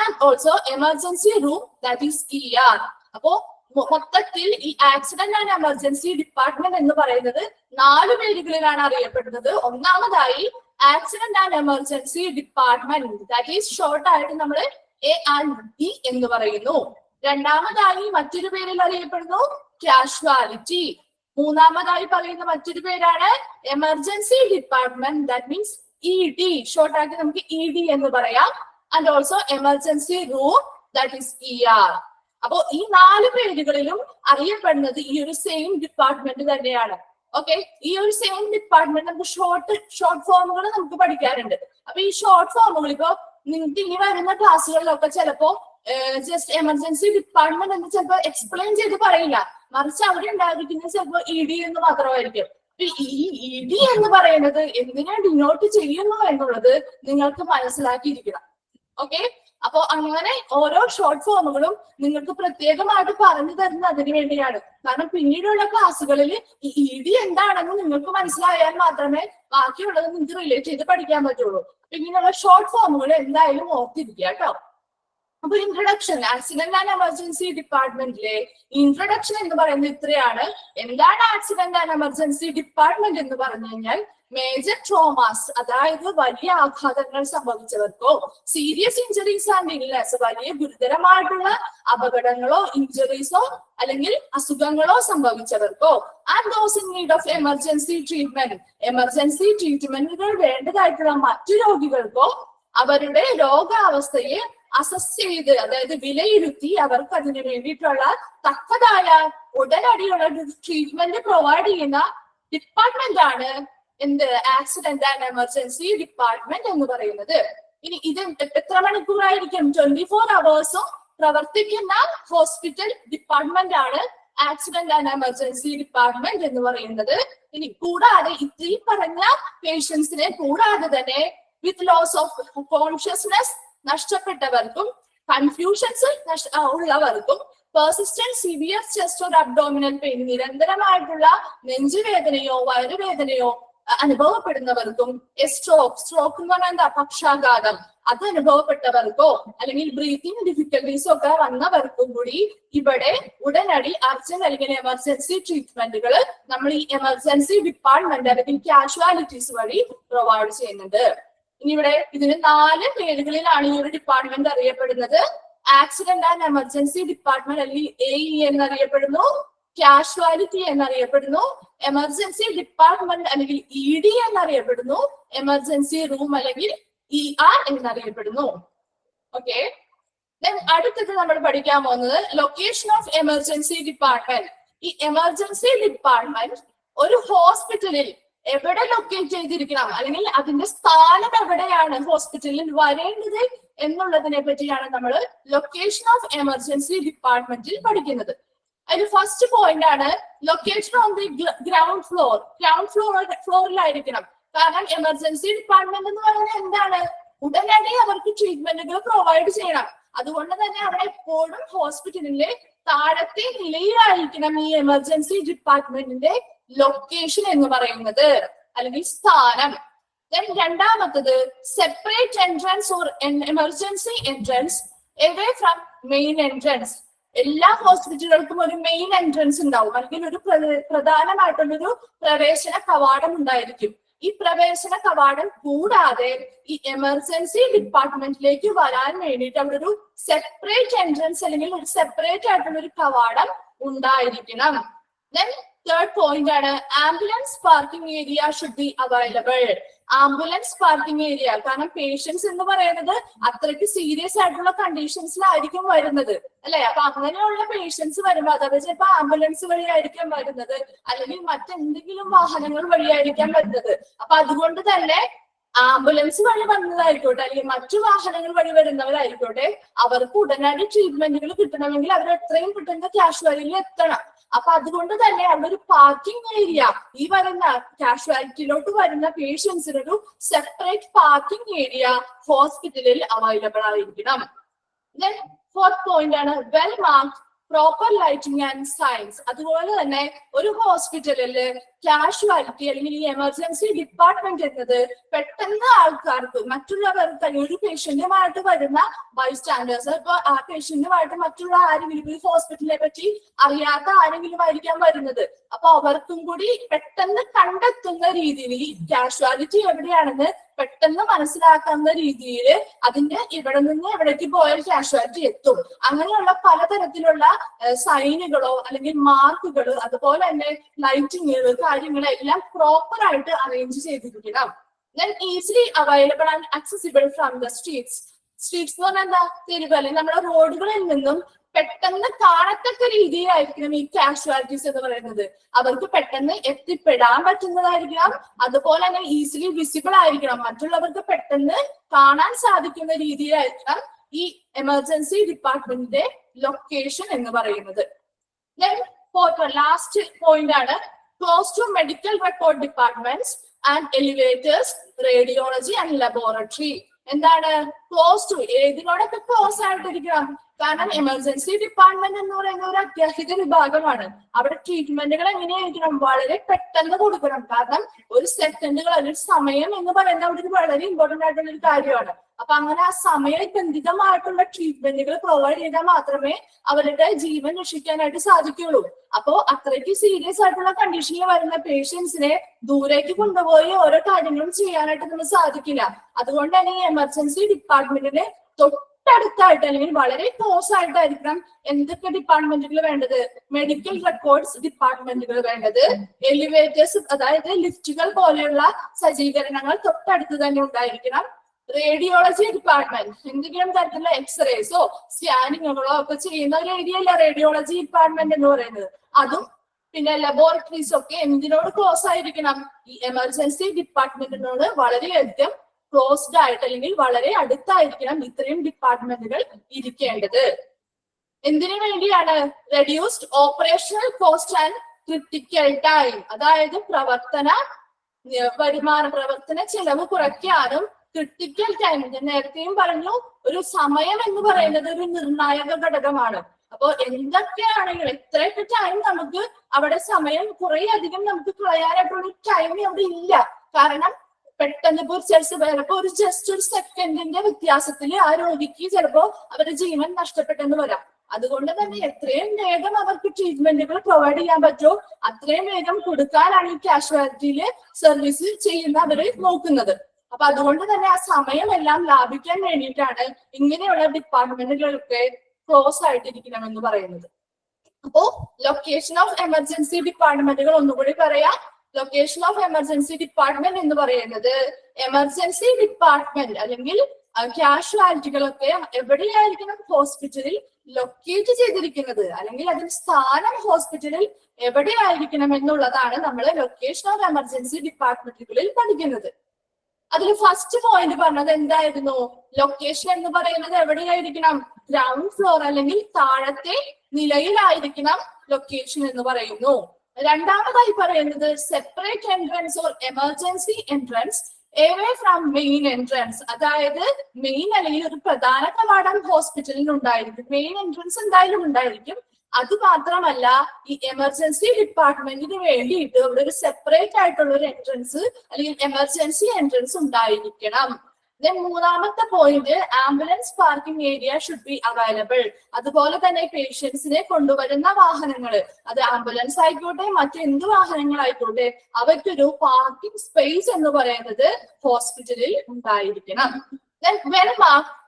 and also emergency room, that is ER. അപ്പോ മൊത്തത്തിൽ ഈ ആക്സിഡന്റ് ആൻഡ് എമർജൻസി ഡിപ്പാർട്ട്മെന്റ് എന്ന് പറയുന്നത് 4 പേരുകളിലാണ് അറിയപ്പെടുന്നത്. ഒന്നാമതായി accident and emergency department, that is short ആയിട്ട് നമ്മൾ A&E എന്ന് പറയുന്നു. രണ്ടാമതായി മറ്റൊരു പേരിൽ അറിയപ്പെടുന്നു കാഷ്വാലിറ്റി. മൂന്നാമതായി പറയുന്ന മറ്റൊരു പേരാണ് emergency department, that means ED, short ആക്കി നമുക്ക് ED എന്ന് പറയാം. And also emergency room, that is ER. അപ്പോ ഈ 4 പേരുകളിലും അറിയപ്പെടുന്നത് ഈ ഒരു സെയിം ഡിപ്പാർട്ട്മെന്റ് തന്നെയാണ്. ഓക്കെ, ഈ ഒരു സെയിം ഡിപ്പാർട്ട്മെന്റ് നമുക്ക് ഷോർട്ട് ഫോമുകൾ നമുക്ക് പഠിക്കാറുണ്ട്. അപ്പൊ ഈ ഷോർട്ട് ഫോമുകൾ ഇപ്പൊ നിങ്ങൾക്ക് ഇനി വരുന്ന ക്ലാസ്സുകളിലൊക്കെ ചിലപ്പോ ജസ്റ്റ് എമർജൻസി ഡിപ്പാർട്ട്മെന്റ് എന്ന് ചിലപ്പോ എക്സ്പ്ലെയിൻ ചെയ്ത് പറയില്ല, മറിച്ച് അവിടെ ഉണ്ടായിരിക്കുന്നത് ചിലപ്പോ ED എന്ന് മാത്രമായിരിക്കും. ഈ ED എന്ന് പറയുന്നത് എന്തിനാ ഡിനോട്ട് ചെയ്യുന്നു എന്നുള്ളത് നിങ്ങൾക്ക് മനസ്സിലാക്കിയിരിക്കണം. ഓക്കെ, അപ്പൊ അങ്ങനെ ഓരോ ഷോർട്ട് ഫോമുകളും നിങ്ങൾക്ക് പ്രത്യേകമായിട്ട് പറഞ്ഞു തരുന്നത് അതിനു വേണ്ടിയാണ്. കാരണം പിന്നീടുള്ള ക്ലാസ്സുകളിൽ ഈ ED എന്താണെന്ന് നിങ്ങൾക്ക് മനസ്സിലായാൽ മാത്രമേ ബാക്കിയുള്ളത് നിങ്ങൾക്ക് റിലേറ്റ് ചെയ്ത് പഠിക്കാൻ പറ്റുള്ളൂ. ഇങ്ങനെയുള്ള ഷോർട്ട് ഫോമുകൾ എന്തായാലും ഓർത്തിരിക്കുക കേട്ടോ. അപ്പൊ ഇൻട്രൊഡക്ഷൻ, ആക്സിഡന്റ് ആൻഡ് എമർജൻസി ഡിപ്പാർട്ട്മെന്റിലെ ഇൻട്രൊഡക്ഷൻ എന്ന് പറയുന്നത് ഇത്രയാണ്. എന്താണ് ആക്സിഡന്റ് ആൻഡ് എമർജൻസി ഡിപ്പാർട്ട്മെന്റ് എന്ന് പറഞ്ഞു കഴിഞ്ഞാൽ മേജർ ട്രോമാസ്, അതായത് വലിയ ആഘാതങ്ങൾ സംഭവിച്ചവർക്കോ, സീരിയസ് ഇഞ്ചറീസ് ആൻഡ് ഇൽനെസ്, വലിയ ഗുരുതരമായിട്ടുള്ള അപകടങ്ങളോ ഇഞ്ചറീസോ അല്ലെങ്കിൽ അസുഖങ്ങളോ സംഭവിച്ചവർക്കോ, and those in need of emergency treatment, emergency ട്രീറ്റ്മെന്റുകൾ വേണ്ടതായിട്ടുള്ള മറ്റു രോഗികൾക്കോ അവരുടെ രോഗാവസ്ഥയെ അസസ് ചെയ്ത്, അതായത് വിലയിരുത്തി അവർക്ക് അതിന് വേണ്ടിയിട്ടുള്ള തക്കതായ ഉടനടിയുള്ള ട്രീറ്റ്മെന്റ് പ്രൊവൈഡ് ചെയ്യുന്ന ഡിപ്പാർട്ട്മെന്റ് ആണ് എന്ത് ആക്സിഡന്റ് ആൻഡ് എമർജൻസി ഡിപ്പാർട്ട്മെന്റ് എന്ന് പറയുന്നത്. ഇനി ഇത് എത്ര മണിക്കൂറായിരിക്കും? 24 hours പ്രവർത്തിക്കുന്ന ഹോസ്പിറ്റൽ ഡിപ്പാർട്ട്മെന്റ് ആണ് ആക്സിഡന്റ് ആൻഡ് എമർജൻസി ഡിപ്പാർട്ട്മെന്റ് എന്ന് പറയുന്നത്. ഇനി കൂടാതെ ഈ പറഞ്ഞ പേഷ്യൻസിനെ കൂടാതെ തന്നെ വിത്ത് ലോസ് ഓഫ് കോൺഷ്യസ്നെസ് നഷ്ടപ്പെട്ടവർക്കും കൺഫ്യൂഷൻസ് ഉള്ളവർക്കും persistent severe chest or abdominal pain, നിരന്തരമായിട്ടുള്ള നെഞ്ചുവേദനയോ വയറുവേദനയോ അനുഭവപ്പെടുന്നവർക്കും, സ്ട്രോക്ക് എന്ന് പറഞ്ഞാൽ എന്താ, പക്ഷാഘാതം അത് അനുഭവപ്പെട്ടവർക്കോ അല്ലെങ്കിൽ ബ്രീത്തിങ് ഡിഫിക്കൽട്ടീസ് ഒക്കെ വന്നവർക്കും കൂടി ഇവിടെ ഉടനടി അർജന്റ് അല്ലെങ്കിൽ എമർജൻസി ട്രീറ്റ്മെന്റുകൾ നമ്മൾ ഈ എമർജൻസി ഡിപ്പാർട്ട്മെന്റ് അല്ലെങ്കിൽ കാഷ്വാലിറ്റീസ് വഴി പ്രൊവൈഡ് ചെയ്യുന്നുണ്ട്. ഇനി ഇവിടെ ഇതിന് 4 പേരുകളിലാണ് ഈ ഒരു ഡിപ്പാർട്ട്മെന്റ് അറിയപ്പെടുന്നത്. ആക്സിഡന്റ് ആൻഡ് എമർജൻസി ഡിപ്പാർട്ട്മെന്റ് അല്ലെങ്കിൽ AE എന്നറിയപ്പെടുന്നു, കാഷ്വാലിറ്റി എന്നറിയപ്പെടുന്നു, എമർജൻസി ഡിപ്പാർട്ട്മെന്റ് അല്ലെങ്കിൽ ED എന്നറിയപ്പെടുന്നു, എമർജൻസി റൂം അല്ലെങ്കിൽ ER എന്നറിയപ്പെടുന്നു. ഓക്കെ, അടുത്തത് നമ്മൾ പഠിക്കാൻ പോകുന്നത് ലൊക്കേഷൻ ഓഫ് എമർജൻസി ഡിപ്പാർട്ട്മെന്റ്. ഈ എമർജൻസി ഡിപ്പാർട്ട്മെന്റ് ഒരു ഹോസ്പിറ്റലിൽ എവിടെ ലൊക്കേറ്റ് ചെയ്തിരിക്കണം അല്ലെങ്കിൽ അതിന്റെ സ്ഥാനം എവിടെയാണ് ഹോസ്പിറ്റലിൽ വരേണ്ടത് എന്നുള്ളതിനെ പറ്റിയാണ് നമ്മൾ ലൊക്കേഷൻ ഓഫ് എമർജൻസി ഡിപ്പാർട്ട്മെന്റിൽ പഠിക്കുന്നത്. അതിൽ ഫസ്റ്റ് പോയിന്റ് ആണ് location on the ground floor. Ground ഫ്ലോറിലായിരിക്കണം. കാരണം എമർജൻസി ഡിപ്പാർട്ട്മെന്റ് എന്ന് പറയുന്നത് എന്താണ്, ഉടനടി അവർക്ക് ട്രീറ്റ്മെന്റുകൾ പ്രൊവൈഡ് ചെയ്യണം. അതുകൊണ്ട് തന്നെ അവിടെ എപ്പോഴും ഹോസ്പിറ്റലിന്റെ താഴത്തെ നിലയിലായിരിക്കണം ഈ എമർജൻസി ഡിപ്പാർട്ട്മെന്റിന്റെ ലൊക്കേഷൻ എന്ന് പറയുന്നത് അല്ലെങ്കിൽ സ്ഥാനം. രണ്ടാമത്തത് separate entrance or emergency entrance away from main entrance. എല്ലാ ഹോസ്പിറ്റലുകൾക്കും ഒരു മെയിൻ എൻട്രൻസ് ഉണ്ടാവും അല്ലെങ്കിൽ ഒരു പ്രധാനമായിട്ടുള്ളൊരു പ്രവേശന കവാടം ഉണ്ടായിരിക്കും. ഈ പ്രവേശന കവാടം കൂടാതെ ഈ എമർജൻസി ഡിപ്പാർട്ട്മെന്റിലേക്ക് വരാൻ വേണ്ടിയിട്ട് അവിടെ ഒരു സെപ്പറേറ്റ് എൻട്രൻസ് അല്ലെങ്കിൽ ഒരു സെപ്പറേറ്റ് ആയിട്ടുള്ള ഒരു കവാടം ഉണ്ടായിരിക്കണം. തേർഡ് പോയിന്റ് ആണ് ambulance parking area should be available. Ambulance parking area, കാരണം പേഷ്യൻസ് എന്ന് പറയുന്നത് അത്രയ്ക്ക് സീരിയസ് ആയിട്ടുള്ള കണ്ടീഷൻസിലായിരിക്കും വരുന്നത് അല്ലെ. അപ്പൊ അങ്ങനെയുള്ള പേഷ്യൻസ് വരുമ്പോൾ അതായത് ചിലപ്പോ ആംബുലൻസ് വഴിയായിരിക്കാം വരുന്നത് അല്ലെങ്കിൽ മറ്റെന്തെങ്കിലും വാഹനങ്ങൾ വഴിയായിരിക്കാം വരുന്നത്. അപ്പൊ അതുകൊണ്ട് തന്നെ ആംബുലൻസ് വഴി വന്നതായിക്കോട്ടെ അല്ലെങ്കിൽ മറ്റു വാഹനങ്ങൾ വഴി വരുന്നവരായിക്കോട്ടെ അവർക്ക് ഉടനടി ട്രീറ്റ്മെന്റുകൾ കിട്ടണമെങ്കിൽ അവർ എത്രയും പെട്ടെന്ന് കാഷ്വാലിറ്റിയിൽ എത്തണം. അപ്പൊ അതുകൊണ്ട് തന്നെ അവിടെ ഒരു പാർക്കിംഗ് ഏരിയ, ഈ വരുന്ന കാഷ്വാലിറ്റിയിലോട്ട് വരുന്ന പേഷ്യൻസിനൊരു സെപ്പറേറ്റ് പാർക്കിംഗ് ഏരിയ ഹോസ്പിറ്റലിൽ അവൈലബിൾ ആയിരിക്കണം. ഫോർത്ത് പോയിന്റ് ആണ് well mark proper lighting and signs. അതുപോലെ തന്നെ ഒരു ഹോസ്പിറ്റലില് കാഷ്വാലിറ്റി അല്ലെങ്കിൽ ഈ എമർജൻസി ഡിപ്പാർട്ട്മെന്റ് എന്നത് പെട്ടെന്ന് ആൾക്കാർക്ക് മറ്റുള്ളവർക്ക് ഒരു പേഷ്യന്റുമായിട്ട് വരുന്ന ബൈസ്റ്റാൻഡേഴ്സ്, ഇപ്പൊ ആ പേഷ്യന്റുമായിട്ട് മറ്റുള്ള ആരെങ്കിലും ഈ ഹോസ്പിറ്റലിനെ പറ്റി അറിയാത്ത ആരെങ്കിലും ആയിരിക്കാം വരുന്നത്. അപ്പൊ അവർക്കും കൂടി പെട്ടെന്ന് കണ്ടെത്തുന്ന രീതിയിൽ ഈ കാഷ്വാലിറ്റി എവിടെയാണെന്ന് പെട്ടെന്ന് മനസ്സിലാക്കുന്ന രീതിയിൽ അതിന്റെ ഇവിടെ നിന്ന് എവിടേക്ക് പോയാൽ കാഷ്വാലിറ്റി എത്തും, അങ്ങനെയുള്ള പലതരത്തിലുള്ള സൈനുകളോ അല്ലെങ്കിൽ മാർക്കുകളോ അതുപോലെ തന്നെ ലൈറ്റിങ്ങുകൾ കാര്യങ്ങളെല്ലാം പ്രോപ്പർ ആയിട്ട് അറേഞ്ച് ചെയ്തിരിക്കണം. Then easily available and accessible from the streets. Streets എന്ന് പറഞ്ഞാൽ എന്താ, തെരുവ് അല്ലെങ്കിൽ നമ്മുടെ റോഡുകളിൽ നിന്നും പെട്ടെന്ന് കാണത്തക്ക രീതിയിലായിരിക്കണം ഈ കാഷ്വാലിറ്റീസ് എന്ന് പറയുന്നത്. അവർക്ക് പെട്ടെന്ന് എത്തിപ്പെടാൻ പറ്റുന്നതായിരിക്കണം, അതുപോലെ തന്നെ ഈസിലി വിസിബിൾ ആയിരിക്കണം, മറ്റുള്ളവർക്ക് പെട്ടെന്ന് കാണാൻ സാധിക്കുന്ന രീതിയിലായിരിക്കണം ഈ എമർജൻസി ഡിപ്പാർട്ട്മെന്റിന്റെ ലൊക്കേഷൻ എന്ന് പറയുന്നത്. ലാസ്റ്റ് പോയിന്റ് ആണ് close to medical record departments and elevators, radiology and laboratory. എന്താണ് ക്ലോസ് ടു? ഏതിനോടൊക്കെ ക്ലോസ് ആയിട്ടിരിക്കണം? കാരണം എമർജൻസി ഡിപ്പാർട്ട്മെന്റ് എന്ന് പറയുന്ന ഒരു അത്യാഹിത വിഭാഗമാണ്. അവിടെ ട്രീറ്റ്മെന്റുകൾ എങ്ങനെയായിരിക്കണം? വളരെ പെട്ടെന്ന് കൊടുക്കണം. കാരണം ഒരു സെക്കൻഡുകൾ അല്ലെങ്കിൽ സമയം എന്ന് പറയുന്നത് അവിടെ വളരെ ഇമ്പോർട്ടന്റ് ആയിട്ടുള്ള ഒരു കാര്യമാണ്. അപ്പൊ അങ്ങനെ ആ സമയബന്ധിതമായിട്ടുള്ള ട്രീറ്റ്മെന്റുകൾ പ്രൊവൈഡ് ചെയ്താൽ മാത്രമേ അവരുടെ ജീവൻ രക്ഷിക്കാനായിട്ട് സാധിക്കുള്ളൂ. അപ്പോ അത്രയ്ക്ക് സീരിയസ് ആയിട്ടുള്ള കണ്ടീഷനിൽ വരുന്ന പേഷ്യൻസിനെ ദൂരേക്ക് കൊണ്ടുപോയി ഓരോ കാര്യങ്ങളും ചെയ്യാനായിട്ട് നമുക്ക് സാധിക്കില്ല. അതുകൊണ്ട് തന്നെ ഈ എമർജൻസി ഡിപ്പാർട്ട്മെന്റിന് തൊട്ടടുത്തായിട്ട് അല്ലെങ്കിൽ വളരെ ക്ലോസ് ആയിട്ടായിരിക്കണം എന്തൊക്കെ ഡിപ്പാർട്ട്മെന്റുകൾ വേണ്ടത്? മെഡിക്കൽ റെക്കോർഡ്സ് ഡിപ്പാർട്ട്മെന്റുകൾ വേണ്ടത്, എലിവേറ്റേഴ്സ് അതായത് ലിഫ്റ്റുകൾ പോലെയുള്ള സജ്ജീകരണങ്ങൾ തൊട്ടടുത്ത് തന്നെ ഉണ്ടായിരിക്കണം, റേഡിയോളജി ഡിപ്പാർട്ട്മെന്റ് എന്തെങ്കിലും തരത്തിലുള്ള എക്സ്റേസോ സ്കാനിങ്ങുകളോ ഒക്കെ ചെയ്യുന്ന ഒരു ഏരിയ അല്ല റേഡിയോളജി ഡിപ്പാർട്ട്മെന്റ് എന്ന് പറയുന്നത്. അതും പിന്നെ ലബോറട്ടറീസ് ഒക്കെ എന്തിനോട് ക്ലോസ് ആയിരിക്കണം? ഈ എമർജൻസി ഡിപ്പാർട്ട്മെന്റിനോട് വളരെയധികം ക്ലോസ്ഡ് ആയിട്ട് അല്ലെങ്കിൽ വളരെ അടുത്തായിരിക്കണം ഇത്രയും ഡിപ്പാർട്ട്മെന്റുകൾ ഇരിക്കേണ്ടത്. എന്തിനു വേണ്ടിയാണ്? Reduced operational cost and critical time, അതായത് പ്രവർത്തന ചെലവ് കുറയ്ക്കാനും ക്രിട്ടിക്കൽ ടൈം, ഞാൻ നേരത്തെയും പറഞ്ഞു, ഒരു സമയം എന്ന് പറയുന്നത് ഒരു നിർണായക ഘടകമാണ്. അപ്പൊ എന്തൊക്കെയാണെങ്കിലും എത്രയൊക്കെ ടൈം നമുക്ക് അവിടെ സമയം കുറെ അധികം നമുക്ക് കളയാനായിട്ടുള്ള ടൈം അവിടെ ഇല്ല. കാരണം പെട്ടെന്ന് ഇപ്പൊ ചിലപ്പോ ഒരു ജസ്റ്റ് ഒരു സെക്കൻഡിന്റെ വ്യത്യാസത്തിൽ ആ രോഗിക്ക് ചിലപ്പോ അവരുടെ ജീവൻ നഷ്ടപ്പെട്ടെന്ന് വരാം. അതുകൊണ്ട് തന്നെ എത്രയും വേഗം അവർക്ക് ട്രീറ്റ്മെന്റുകൾ പ്രൊവൈഡ് ചെയ്യാൻ പറ്റുമോ അത്രയും വേഗം കൊടുക്കാനാണ് ഈ കാഷ്വാലിറ്റിയില് സർവീസ് ചെയ്യുന്നവര് നോക്കുന്നത്. അപ്പൊ അതുകൊണ്ട് തന്നെ ആ സമയമെല്ലാം ലാഭിക്കാൻ വേണ്ടിയിട്ടാണ് ഇങ്ങനെയുള്ള ഡിപ്പാർട്ട്മെന്റുകളൊക്കെ ക്ലോസ് ആയിട്ടിരിക്കണമെന്ന് പറയുന്നത്. അപ്പോ ലൊക്കേഷൻ ഓഫ് എമർജൻസി ഡിപ്പാർട്ട്മെന്റുകൾ ഒന്നുകൂടി പറയാം. ലൊക്കേഷൻ ഓഫ് എമർജൻസി ഡിപ്പാർട്ട്മെന്റ് എന്ന് പറയുന്നത് എമർജൻസി ഡിപ്പാർട്ട്മെന്റ് അല്ലെങ്കിൽ കാഷ്വാലിറ്റികളൊക്കെ എവിടെയായിരിക്കണം? ഹോസ്പിറ്റലിൽ ലൊക്കേറ്റ് ചെയ്തിരിക്കുന്നത് അല്ലെങ്കിൽ അതിന്റെ സ്ഥാനം ഹോസ്പിറ്റലിൽ എവിടെയായിരിക്കണം എന്നുള്ളതാണ് നമ്മൾ ലൊക്കേഷൻ ഓഫ് എമർജൻസി ഡിപ്പാർട്ട്മെന്റുകളിൽ പഠിക്കുന്നത്. അതിൽ ഫസ്റ്റ് പോയിന്റ് പറഞ്ഞത് എന്തായിരുന്നു? ലൊക്കേഷൻ എന്ന് പറയുന്നത് എവിടെയായിരിക്കണം? ഗ്രൗണ്ട് ഫ്ലോർ അല്ലെങ്കിൽ താഴത്തെ നിലയിലായിരിക്കണം ലൊക്കേഷൻ എന്ന് പറയുന്നു. രണ്ടാമതായി പറയുന്നത് separate entrance or emergency entrance away from main entrance, അതായത് മെയിൻ അല്ലെങ്കിൽ ഒരു പ്രധാന കവാടം ഹോസ്പിറ്റലിൽ ഉണ്ടായിരിക്കും. മെയിൻ എൻട്രൻസ് എന്തായാലും ഉണ്ടായിരിക്കും. അത് മാത്രമല്ല ഈ എമർജൻസി ഡിപ്പാർട്ട്മെന്റിന് വേണ്ടിയിട്ട് ഇവിടെ ഒരു സെപ്പറേറ്റ് ആയിട്ടുള്ള ഒരു എൻട്രൻസ് അല്ലെങ്കിൽ എമർജൻസി എൻട്രൻസ് ഉണ്ടായിരിക്കണം. മൂന്നാമത്തെ point ambulance parking area should be available. അതുപോലെ തന്നെ പേഷ്യൻസിനെ കൊണ്ടുവരുന്ന വാഹനങ്ങൾ, അത് ആംബുലൻസ് ആയിക്കോട്ടെ മറ്റെന്ത് വാഹനങ്ങളായിക്കോട്ടെ, അവയ്ക്കൊരു പാർക്കിംഗ് സ്പേസ് എന്ന് പറയുന്നത് ഹോസ്പിറ്റലിൽ ഉണ്ടായിരിക്കണം.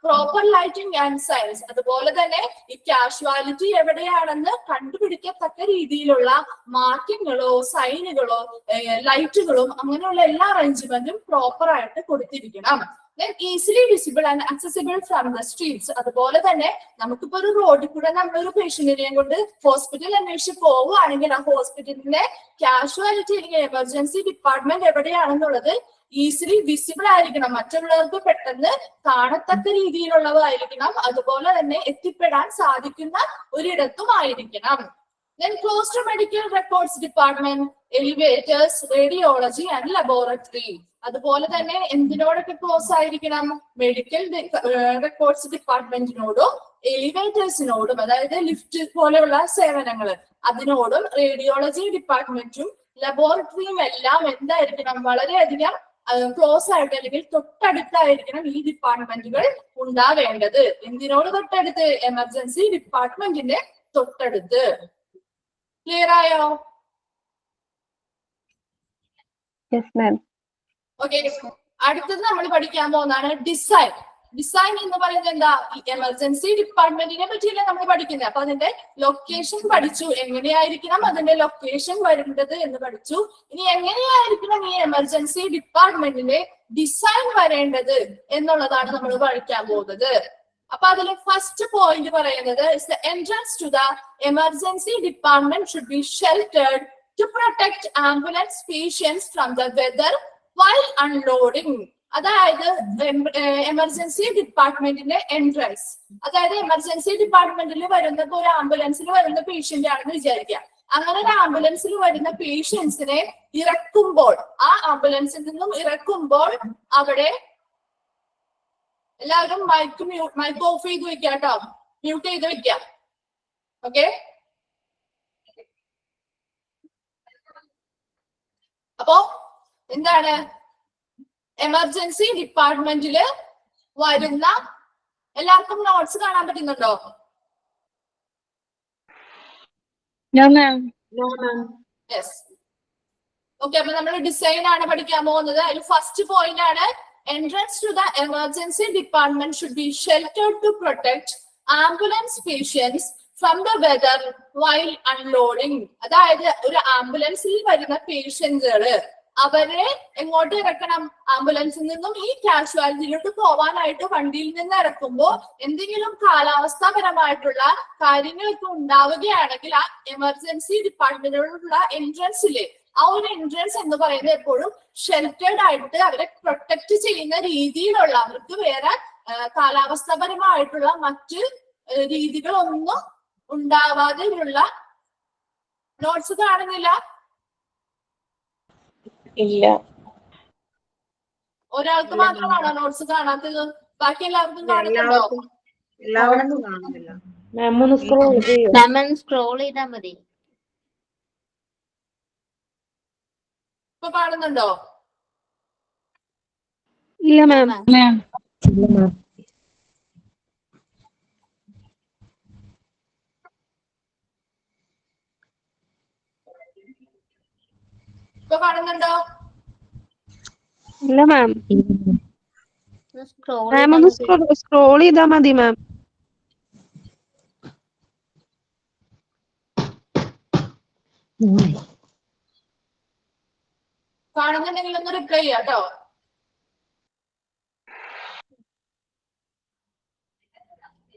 പ്രോപ്പർ ലൈറ്റിംഗ് ആൻഡ് സൈൻസ്, അതുപോലെ തന്നെ ഈ കാഷ്വാലിറ്റി എവിടെയാണെന്ന് കണ്ടുപിടിക്കത്തക്ക രീതിയിലുള്ള മാർക്കിങ്ങുകളോ സൈനുകളോ ലൈറ്റുകളും അങ്ങനെയുള്ള എല്ലാ അറേഞ്ച്മെന്റും പ്രോപ്പർ ആയിട്ട് കൊടുത്തിരിക്കണം. Easily visible and accessible from the streets, അതുപോലെ തന്നെ നമുക്കിപ്പോ ഒരു റോഡിൽ കൂടെ നമ്മളൊരു പേഷ്യന്റിനെയും കൊണ്ട് ഹോസ്പിറ്റൽ അന്വേഷിച്ച് പോവുകയാണെങ്കിൽ ആ ഹോസ്പിറ്റലിന്റെ കാഷ്വാലിറ്റി അല്ലെങ്കിൽ എമർജൻസി ഡിപ്പാർട്ട്മെന്റ് എവിടെയാണെന്നുള്ളത് ഈസിലി വിസിബിൾ ആയിരിക്കണം, മറ്റുള്ളവർക്ക് പെട്ടെന്ന് കാണത്തക്ക രീതിയിലുള്ളതായിരിക്കണം, അതുപോലെ തന്നെ എത്തിപ്പെടാൻ സാധിക്കുന്ന ഒരിടത്തും ആയിരിക്കണം. Then close to medical records department, elevators, radiology and laboratory. അതുപോലെ തന്നെ എന്തിനോടൊക്കെ ക്ലോസ് ആയിരിക്കണം? മെഡിക്കൽ റെക്കോർഡ്സ് ഡിപ്പാർട്ട്മെന്റിനോടും എലിവേറ്റേഴ്സിനോടും, അതായത് ലിഫ്റ്റ് പോലെയുള്ള സേവനങ്ങൾ അതിനോടും റേഡിയോളജി ഡിപ്പാർട്ട്മെന്റും ലബോറട്ടറിയും എല്ലാം എന്തായിരിക്കണം? വളരെയധികം ക്ലോസ് ആയിട്ട് അല്ലെങ്കിൽ തൊട്ടടുത്തായിരിക്കണം ഈ ഡിപ്പാർട്ട്മെന്റുകൾ ഉണ്ടാവേണ്ടത്. എന്തിനോട് തൊട്ടടുത്ത്? എമർജൻസി ഡിപ്പാർട്ട്മെന്റിന്റെ തൊട്ടടുത്ത്. ക്ലിയർ ആയോ? ഓക്കെ, അടുത്തത് നമ്മൾ പഠിക്കാൻ പോകുന്നതാണ് ഡിസൈൻ. ഡിസൈൻ എന്ന് പറയുന്നത് എന്താ? ഈ എമർജൻസി ഡിപ്പാർട്ട്മെന്റിനെ പറ്റിയല്ലേ നമ്മൾ പഠിക്കുന്നത്. അപ്പൊ അതിന്റെ ലൊക്കേഷൻ പഠിച്ചു, എങ്ങനെയായിരിക്കണം അതിന്റെ ലൊക്കേഷൻ വരേണ്ടത് എന്ന് പഠിച്ചു. ഇനി എങ്ങനെയായിരിക്കണം ഈ എമർജൻസി ഡിപ്പാർട്ട്മെന്റിന്റെ ഡിസൈൻ വരേണ്ടത് എന്നുള്ളതാണ് നമ്മൾ പഠിക്കാൻ പോകുന്നത്. അപ്പൊ അതിൽ ഫസ്റ്റ് പോയിന്റ് പറയുന്നത് the entrance to the emergency department should be sheltered to protect ambulance patients from the weather while unloading. അതായത് എമർജൻസി ഡിപ്പാർട്ട്മെന്റിന്റെ എൻട്രൻസ്, അതായത് എമർജൻസി ഡിപ്പാർട്ട്മെന്റിൽ വരുന്ന ഒരു ആംബുലൻസിൽ വരുന്ന പേഷ്യന്റ് ആണെന്ന് വിചാരിക്കുക. അങ്ങനെ ഒരു ആംബുലൻസിൽ വരുന്ന പേഷ്യൻസിനെ ഇറക്കുമ്പോൾ, ആ ആംബുലൻസിൽ നിന്നും ഇറക്കുമ്പോൾ അവിടെ എല്ലാവരും മൈക്ക് ഓഫ് ചെയ്ത് വെക്കാം കേട്ടോ, മ്യൂട്ട് ചെയ്ത് വെക്കാം. ഓക്കെ, അപ്പോ എന്താണ് എമർജൻസി ഡിപ്പാർട്ട്മെന്റില് വരുന്ന എല്ലാവർക്കും നോട്ട്സ് കാണാൻ പറ്റുന്നുണ്ടോ? യെസ്. ഓക്കെ, അപ്പൊ നമ്മൾ ഡിസൈൻ ആണ് പഠിക്കാൻ പോകുന്നത്. അതിൽ ഫസ്റ്റ് പോയിന്റ് ആണ് entrance to the emergency department should be sheltered to protect ambulance patients from the weather while unloading. അതായത് ഒരു ആംബുലൻസിൽ വരുന്ന പേഷ്യന്റുകള് അവരെ എങ്ങോട്ട് ഇറക്കണം? ആംബുലൻസിൽ നിന്നും ഈ കാഷ്വാലിറ്റിയിലോട്ട് പോവാനായിട്ട് വണ്ടിയിൽ നിന്ന് ഇറക്കുമ്പോൾ എന്തെങ്കിലും കാലാവസ്ഥാപരമായിട്ടുള്ള കാര്യങ്ങളൊക്കെ ഉണ്ടാവുകയാണെങ്കിൽ ആ എമർജൻസി ഡിപ്പാർട്ട്മെന്റിലുള്ള എൻട്രൻസില്, ആ ഒരു എൻട്രൻസ് എന്ന് പറയുന്നത് എപ്പോഴും ഷെൽട്ടേഡ് ആയിട്ട് അവരെ പ്രൊട്ടക്ട് ചെയ്യുന്ന രീതിയിലുള്ള, അവർക്ക് വേറെ കാലാവസ്ഥാപരമായിട്ടുള്ള മറ്റ് രീതികളൊന്നും ഉണ്ടാവാതെയുള്ള നോട്ട്സ് കാണുന്നില്ല. ഇല്ല. ഒരാൾക്ക് മാത്രമാണോ നോട്ട്സ് കാണാത്തത്? ബാക്കി എല്ലാവർക്കും കാണുന്നുണ്ടോ? എല്ലാവർക്കും കാണുന്നില്ല. സ്ക്രോൾ ചെയ്താൽ മതി. ഇപ്പൊ കാണുന്നുണ്ടോ? ഇല്ല മാം. ഇപ്പൊ കാണുന്നുണ്ടോ? ഇല്ല മാം. സ്ക്രോൾ മാം ഒന്ന് സ്ക്രോൾ ചെയ്താൽ മതി മാം. കാണുന്നുണ്ടെങ്കിൽ ഒന്ന് റിപ്ലൈ ചെയ്യാം കേട്ടോ.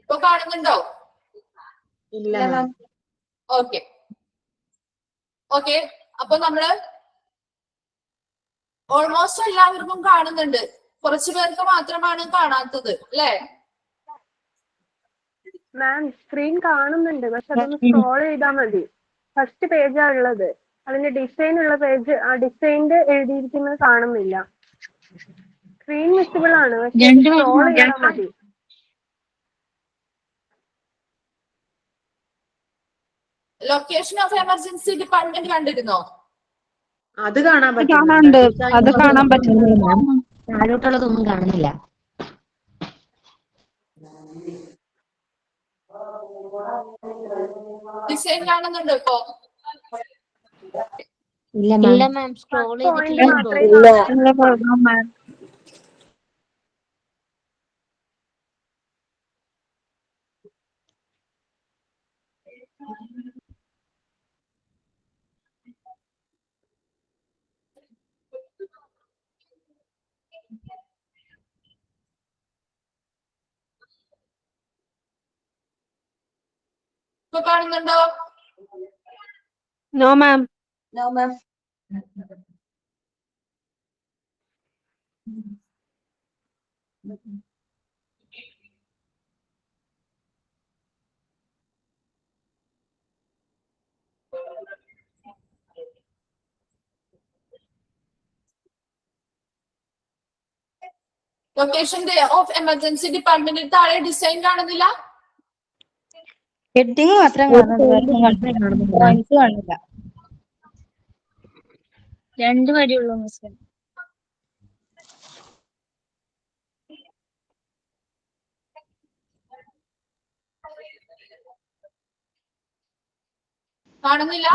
ഇപ്പൊ കാണുന്നുണ്ടോ? ഇല്ല. ഓക്കെ ഓക്കെ, അപ്പൊ നമ്മള് ഓൾമോസ്റ്റ് എല്ലാവർക്കും കാണുന്നുണ്ട്, കുറച്ചു പേർക്ക് മാത്രമാണ് കാണാത്തത് അല്ലേ? മാം സ്ക്രീൻ കാണുന്നുണ്ട്, പക്ഷെ അതൊന്ന് സ്ക്രോൾ ചെയ്താൽ മതി. ഫസ്റ്റ് പേജാ ഉള്ളത്, അതിന്റെ ഡിസൈൻ ഉള്ള പേജ്, ആ ഡിസൈനിന്റെ എഴുതിയിരിക്കുന്നത് കാണുന്നില്ല. സ്ക്രീൻ വിസിബിൾ ആണ്, പക്ഷെ സ്ക്രോൾ ചെയ്താൽ മതി. ലൊക്കേഷൻ ഓഫ് എമർജൻസി ഡിപ്പാർട്ട്മെന്റ് കണ്ടിരുന്നോ? അത് കാണാൻ കാണാനുണ്ട്, അത് കാണാൻ പറ്റുന്നില്ല മാം. താഴോട്ടുള്ളതൊന്നും കാണുന്നില്ല. ഡിസൈൻ കാണുന്നുണ്ടോ ഇപ്പൊ? ഇല്ല മാം, സ്ക്രോൾ ചെയ്തിട്ടില്ല. മാം ഇപ്പൊ കാണുന്നുണ്ടോ? No ma'am. Location of emergency ഡിപ്പാർട്ട്മെന്റിൽ താഴെ ഡിസൈൻ കാണുന്നില്ല? ഹെഡിങ് മാത്രം കാണില്ല. 2 വരെയുള്ളൂ മിസ്. കാണുന്നില്ല?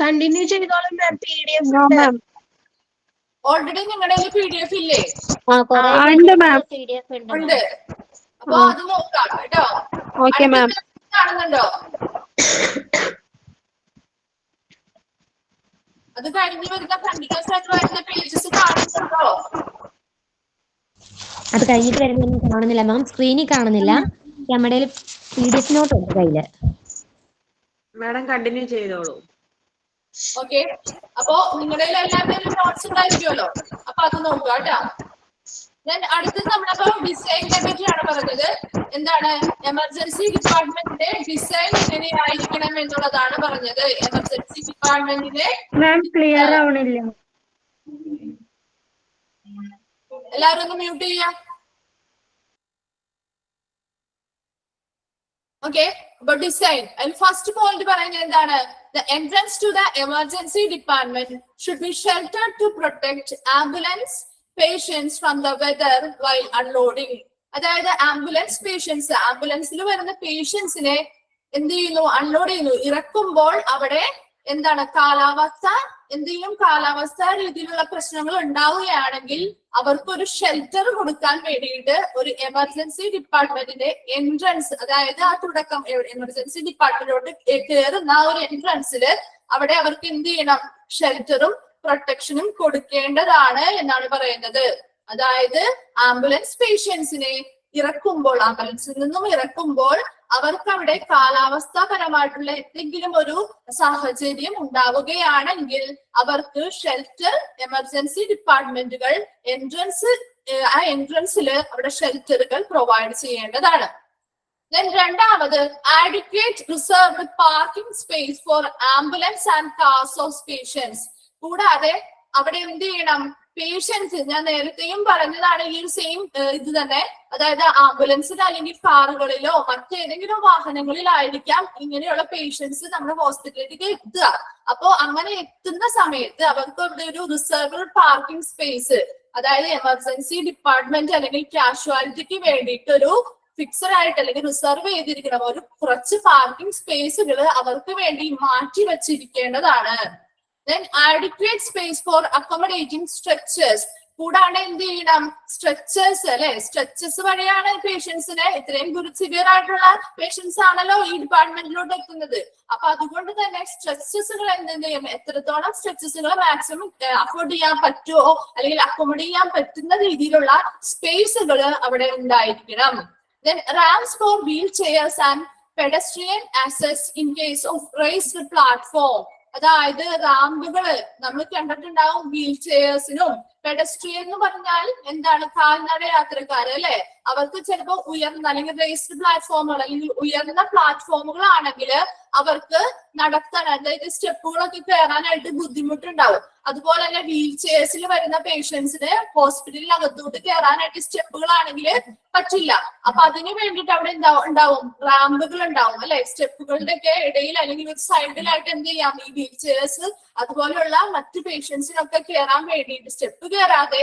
കണ്ടിന്യൂ ചെയ്തോളും ma'am. PDF no ma'am. Already നിങ്ങളുടെ PDF ഇല്ലേ? PDF ഉണ്ട്. അപ്പൊ അത് നോക്കാം കേട്ടോ. Okay ma'am. കാണുന്നുണ്ടോ? അത് കഴിഞ്ഞ് വരുന്ന കണ്ടിന്യൂസ് ആയിട്ട് വരുന്ന പേജസ് കാണുന്നുണ്ടോ? അത് കഴിഞ്ഞിട്ട് വരുമ്പോൾ കാണുന്നില്ല മാം, സ്ക്രീനിൽ കാണുന്നില്ല. നമ്മുടെ PDF നോട്ട് ഉണ്ട് കയ്യില്. മാഡം കണ്ടിന്യൂ ചെയ്തോളൂ. ഓക്കെ, അപ്പോ നിങ്ങളുടെ എല്ലാവരുടെയും നോട്ട്സ് ഉണ്ടായിരിക്കുമല്ലോ, അപ്പൊ അത് നോക്കുക കേട്ടോ. ഞാൻ അടുത്തത് നമ്മളിപ്പോ ഡിസൈനിനെ പറ്റിയാണ് പറഞ്ഞത്. എന്താണ് എമർജൻസി ഡിപ്പാർട്ട്മെന്റിന്റെ ഡിസൈൻ എങ്ങനെയായിരിക്കണം എന്നുള്ളതാണ് പറഞ്ഞത്. എമർജൻസി ഡിപ്പാർട്ട്മെന്റിന്റെ ക്ലിയർ ആവണില്ല. എല്ലാവരും ഒന്ന് മ്യൂട്ട് ചെയ്യാം. ഓക്കെ, അപ്പൊ ഡിസൈൻ അതിൽ ഫസ്റ്റ് പോയിന്റ് പറയുന്നത് എന്താണ്? The entrance to the emergency department should be sheltered to protect ambulance patients from the weather while unloading. അതായത് ആംബുലൻസ് പേഷ്യൻസ്, ആംബുലൻസിൽ വരുന്ന പേഷ്യൻസിനെ എന്ത് ചെയ്യുന്നു? അൺലോഡ് ചെയ്യുന്നു. ഇറക്കുമ്പോൾ അവിടെ എന്താണ് കാലാവസ്ഥ, എന്തെങ്കിലും കാലാവസ്ഥ രീതിയിലുള്ള പ്രശ്നങ്ങൾ ഉണ്ടാവുകയാണെങ്കിൽ അവർക്കൊരു ഷെൽട്ടർ കൊടുക്കാൻ വേണ്ടിയിട്ട് ഒരു എമർജൻസി ഡിപ്പാർട്ട്മെന്റിന്റെ എൻട്രൻസ്, അതായത് ആ തുടക്കം എമർജൻസി ഡിപ്പാർട്ട്മെന്റിലോട്ട് കയറുന്ന ആ ഒരു എൻട്രൻസിൽ അവിടെ അവർക്ക് എന്ത് ചെയ്യണം? ഷെൽട്ടറും പ്രൊട്ടക്ഷനും കൊടുക്കേണ്ടതാണ് എന്നാണ് പറയുന്നത്. അതായത് ആംബുലൻസ് പേഷ്യൻസിനെ ഇറക്കുമ്പോൾ, ആംബുലൻസിൽ നിന്നും ഇറക്കുമ്പോൾ അവർക്ക് അവിടെ കാലാവസ്ഥാപരമായിട്ടുള്ള എന്തെങ്കിലും ഒരു സാഹചര്യം ഉണ്ടാവുകയാണെങ്കിൽ അവർക്ക് ഷെൽട്ടർ എമർജൻസി ഡിപ്പാർട്ട്മെന്റുകൾ ആ എൻട്രൻസിൽ അവിടെ ഷെൽട്ടറുകൾ പ്രൊവൈഡ് ചെയ്യേണ്ടതാണ്. രണ്ടാമത് adequate reserved parking space for ambulance and cars of patients. കൂടാതെ അവിടെ എന്ത് ചെയ്യണം? പേഷ്യൻസ്, ഞാൻ നേരത്തെയും പറഞ്ഞതാണ് ഈ ഒരു സെയിം ഇത് തന്നെ, അതായത് ആംബുലൻസിൽ അല്ലെങ്കിൽ കാറുകളിലോ മറ്റേതെങ്കിലും വാഹനങ്ങളിലായിരിക്കാം ഇങ്ങനെയുള്ള പേഷ്യൻസ് നമ്മുടെ ഹോസ്പിറ്റലിലേക്ക് എത്തുക. അപ്പോ അങ്ങനെ എത്തുന്ന സമയത്ത് അവർക്ക് അവിടെ ഒരു റിസർവ്ഡ് പാർക്കിംഗ് സ്പേസ്, അതായത് എമർജൻസി ഡിപ്പാർട്ട്മെന്റ് അല്ലെങ്കിൽ കാഷ്വാലിറ്റിക്ക് വേണ്ടിയിട്ട് ഒരു ഫിക്സഡ് ആയിട്ട് അല്ലെങ്കിൽ റിസർവ് ചെയ്തിരിക്കണം ഒരു കുറച്ച് പാർക്കിംഗ് സ്പേസുകൾ അവർക്ക് വേണ്ടി മാറ്റി വെച്ചിരിക്കേണ്ടതാണ്. Then adequate space for accommodating stretchers. കൂടാതെ എന്ത് ചെയ്യണം? സ്ട്രെച്ചേഴ്സ് അല്ലെ, സ്ട്രെച്ചേഴ്സ് വഴിയാണ് പേഷ്യൻസിനെ, ഇത്രയും സിവിയർ ആയിട്ടുള്ള പേഷ്യൻസ് ആണല്ലോ ഈ ഡിപ്പാർട്ട്മെന്റിലോട്ട് എത്തുന്നത്. അപ്പൊ അതുകൊണ്ട് തന്നെ സ്ട്രെച്ചസുകൾ എന്ത് ചെയ്യും? എത്രത്തോളം സ്ട്രെച്ചസുകൾ മാക്സിമം അഫോർഡ് ചെയ്യാൻ പറ്റുമോ അല്ലെങ്കിൽ അക്കോമഡേറ്റ് ചെയ്യാൻ പറ്റുന്ന രീതിയിലുള്ള സ്പേസുകൾ അവിടെ ഉണ്ടായിരിക്കണം. Then ramps for wheelchairs and pedestrian access in case of raised platform. അതായത് റാമ്പുകള് നമ്മൾ കണ്ടിട്ടുണ്ടാവും വീൽ ചെയർസിനും. പെഡസ്ട്രിയൻ എന്ന് പറഞ്ഞാൽ എന്താണ്? കാൽനട യാത്രക്കാര് അല്ലെ, അവർക്ക് ചിലപ്പോൾ ഉയർന്ന അല്ലെങ്കിൽ റേസ്ഡ് പ്ലാറ്റ്ഫോമുകൾ അല്ലെങ്കിൽ ഉയർന്ന പ്ലാറ്റ്ഫോമുകൾ ആണെങ്കിൽ അവർക്ക് നടത്താൻ, അതായത് സ്റ്റെപ്പുകളൊക്കെ കയറാനായിട്ട് ബുദ്ധിമുട്ടുണ്ടാവും. അതുപോലെ തന്നെ വീൽ ചെയർസിൽ വരുന്ന പേഷ്യൻസിന് ഹോസ്പിറ്റലിനകത്തോട്ട് കയറാനായിട്ട് സ്റ്റെപ്പുകളാണെങ്കിൽ പറ്റില്ല. അപ്പൊ അതിന് വേണ്ടിയിട്ട് അവിടെ ഉണ്ടാവും റാമ്പുകൾ ഉണ്ടാവും അല്ലെ. സ്റ്റെപ്പുകളുടെ ഒക്കെ ഇടയിൽ അല്ലെങ്കിൽ ഒരു സൈഡിലായിട്ട് എന്ത് ചെയ്യാം? ഈ വീൽ ചെയർസ് അതുപോലെയുള്ള മറ്റു പേഷ്യൻസിനൊക്കെ കയറാൻ വേണ്ടിയിട്ട് സ്റ്റെപ്പ് കയറാതെ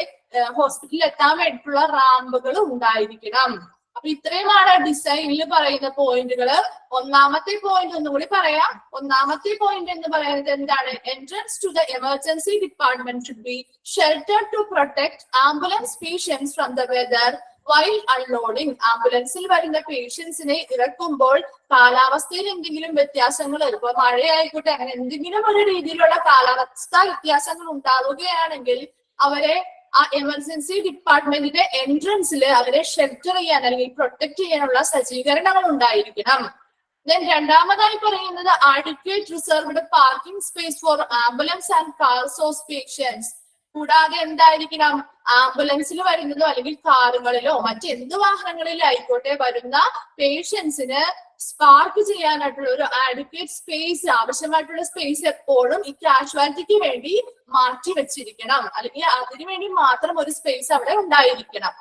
ഹോസ്പിറ്റലിൽ എത്താൻ വേണ്ടിയിട്ടുള്ള റാമ്പുകൾ ഉണ്ടായിരിക്കണം. അപ്പൊ ഇത്രയുമാണ് ഡിസൈനിൽ പറയുന്ന പോയിന്റുകൾ. ഒന്നാമത്തെ പോയിന്റ് ഒന്നുകൂടി പറയാം. ഒന്നാമത്തെ പോയിന്റ് എന്ന് പറയുന്നത് എന്താണ്? Entrance to the emergency department should be shelter to protect ambulance patients from the weather while unloading. ആംബുലൻസിൽ വരുന്ന പേഷ്യൻസിനെ ഇറക്കുമ്പോൾ കാലാവസ്ഥയിൽ എന്തെങ്കിലും വ്യത്യാസങ്ങൾ, ഇപ്പൊ മഴയായിക്കോട്ടെ, അങ്ങനെ എന്തെങ്കിലും ഒരു രീതിയിലുള്ള കാലാവസ്ഥാ വ്യത്യാസങ്ങൾ ഉണ്ടാവുകയാണെങ്കിൽ അവരെ ആ എമർജൻസി ഡിപ്പാർട്ട്മെന്റിന്റെ എൻട്രൻസിൽ അവരെ ഷെൽട്ടർ ചെയ്യാൻ അല്ലെങ്കിൽ പ്രൊട്ടക്ട് ചെയ്യാനുള്ള സജ്ജീകരണങ്ങൾ ഉണ്ടായിരിക്കണം. രണ്ടാമതായി പറയുന്നത് adequate reserved parking space for ambulance and cars of patients. കൂടാതെ എന്തായിരിക്കണം? ആംബുലൻസിൽ വരുന്നതോ അല്ലെങ്കിൽ കാറുകളിലോ മറ്റെന്ത് വാഹനങ്ങളിലോ ആയിക്കോട്ടെ വരുന്ന പേഷ്യൻസിന് പാർക്ക് ചെയ്യാനായിട്ടുള്ള ഒരു ആഡിക്വേറ്റ് സ്പേസ്, ആവശ്യമായിട്ടുള്ള സ്പേസ് എപ്പോഴും ഈ കാഷ്വാലിറ്റിക്ക് വേണ്ടി മാറ്റി വെച്ചിരിക്കണം, അല്ലെങ്കിൽ അതിനു വേണ്ടി മാത്രം ഒരു സ്പേസ് അവിടെ ഉണ്ടായിരിക്കണം.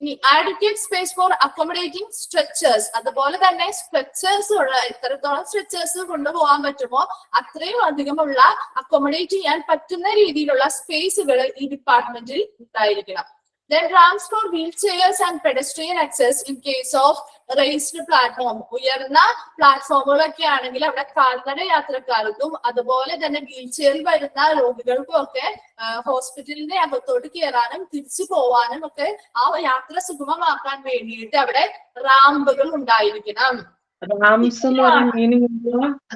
ഇനി adequate space for accommodating stretchers. അതുപോലെ തന്നെ സ്ട്രെച്ചേഴ്സ് ഉള്ള എത്രത്തോളം സ്ട്രെച്ചേഴ്സ് കൊണ്ടുപോകാൻ പറ്റുമോ അത്രയും അധികമുള്ള അക്കോമഡേറ്റ് ചെയ്യാൻ പറ്റുന്ന രീതിയിലുള്ള സ്പേസുകൾ ഈ ഡിപ്പാർട്ട്മെന്റിൽ ഉണ്ടായിരിക്കണം. Then ramps for wheelchairs and pedestrian access in case of raised platform. ഉയർന്ന പ്ലാറ്റ്ഫോമുകളൊക്കെ ആണെങ്കിൽ അവിടെ കാൽനട യാത്രക്കാർക്കും അതുപോലെ തന്നെ വീൽ ചെയറിൽ വരുന്ന രോഗികൾക്കും ഒക്കെ ഹോസ്പിറ്റലിന്റെ അകത്തോട്ട് കയറാനും തിരിച്ചു പോവാനും ഒക്കെ ആ യാത്ര സുഗമമാക്കാൻ വേണ്ടിയിട്ട് അവിടെ റാമ്പുകൾ ഉണ്ടായിരിക്കണം. റാംസ് എന്ന് പറയുന്ന മീനിങ്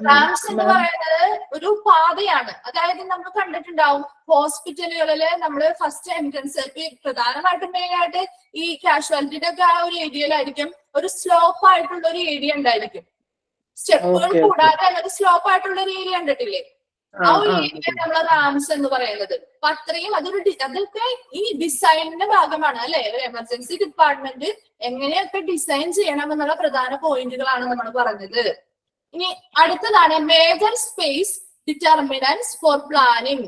റാംസ് എന്ന് പറയുന്നത് ഒരു പാതയാണ്. അതായത് നമ്മൾ കണ്ടിട്ടുണ്ടാവും ഹോസ്പിറ്റലുകളില് നമ്മള് ഫസ്റ്റ് എൻട്രൻസ് പ്രധാനമായിട്ടും മെയിൻ ആയിട്ട് ഈ കാഷ്വാലിറ്റിയുടെ ഒക്കെ ആ ഒരു ഏരിയയിലായിരിക്കും ഒരു സ്ലോപ്പ് ആയിട്ടുള്ള ഒരു ഏരിയ ഉണ്ടായിരിക്കും. സ്റ്റെപ്പുകൾ കൂടാതെ ഒരു സ്ലോപ്പ് ആയിട്ടുള്ള ഒരു ഏരിയ കണ്ടിട്ടില്ലേ? ആ ഒരു ഏരിയ നമ്മൾ റാംസ് എന്ന് പറയുന്നത്. അപ്പൊ അത്രയും അതൊക്കെ ഈ ഡിസൈനിന്റെ ഭാഗമാണ് അല്ലെ? ഒരു എമർജൻസി ഡിപ്പാർട്ട്മെന്റ് എങ്ങനെയൊക്കെ ഡിസൈൻ ചെയ്യണം എന്നുള്ള പ്രധാന പോയിന്റുകളാണ് നമ്മൾ പറഞ്ഞത്. ഇനി അടുത്തതാണ് major space determinants for planning.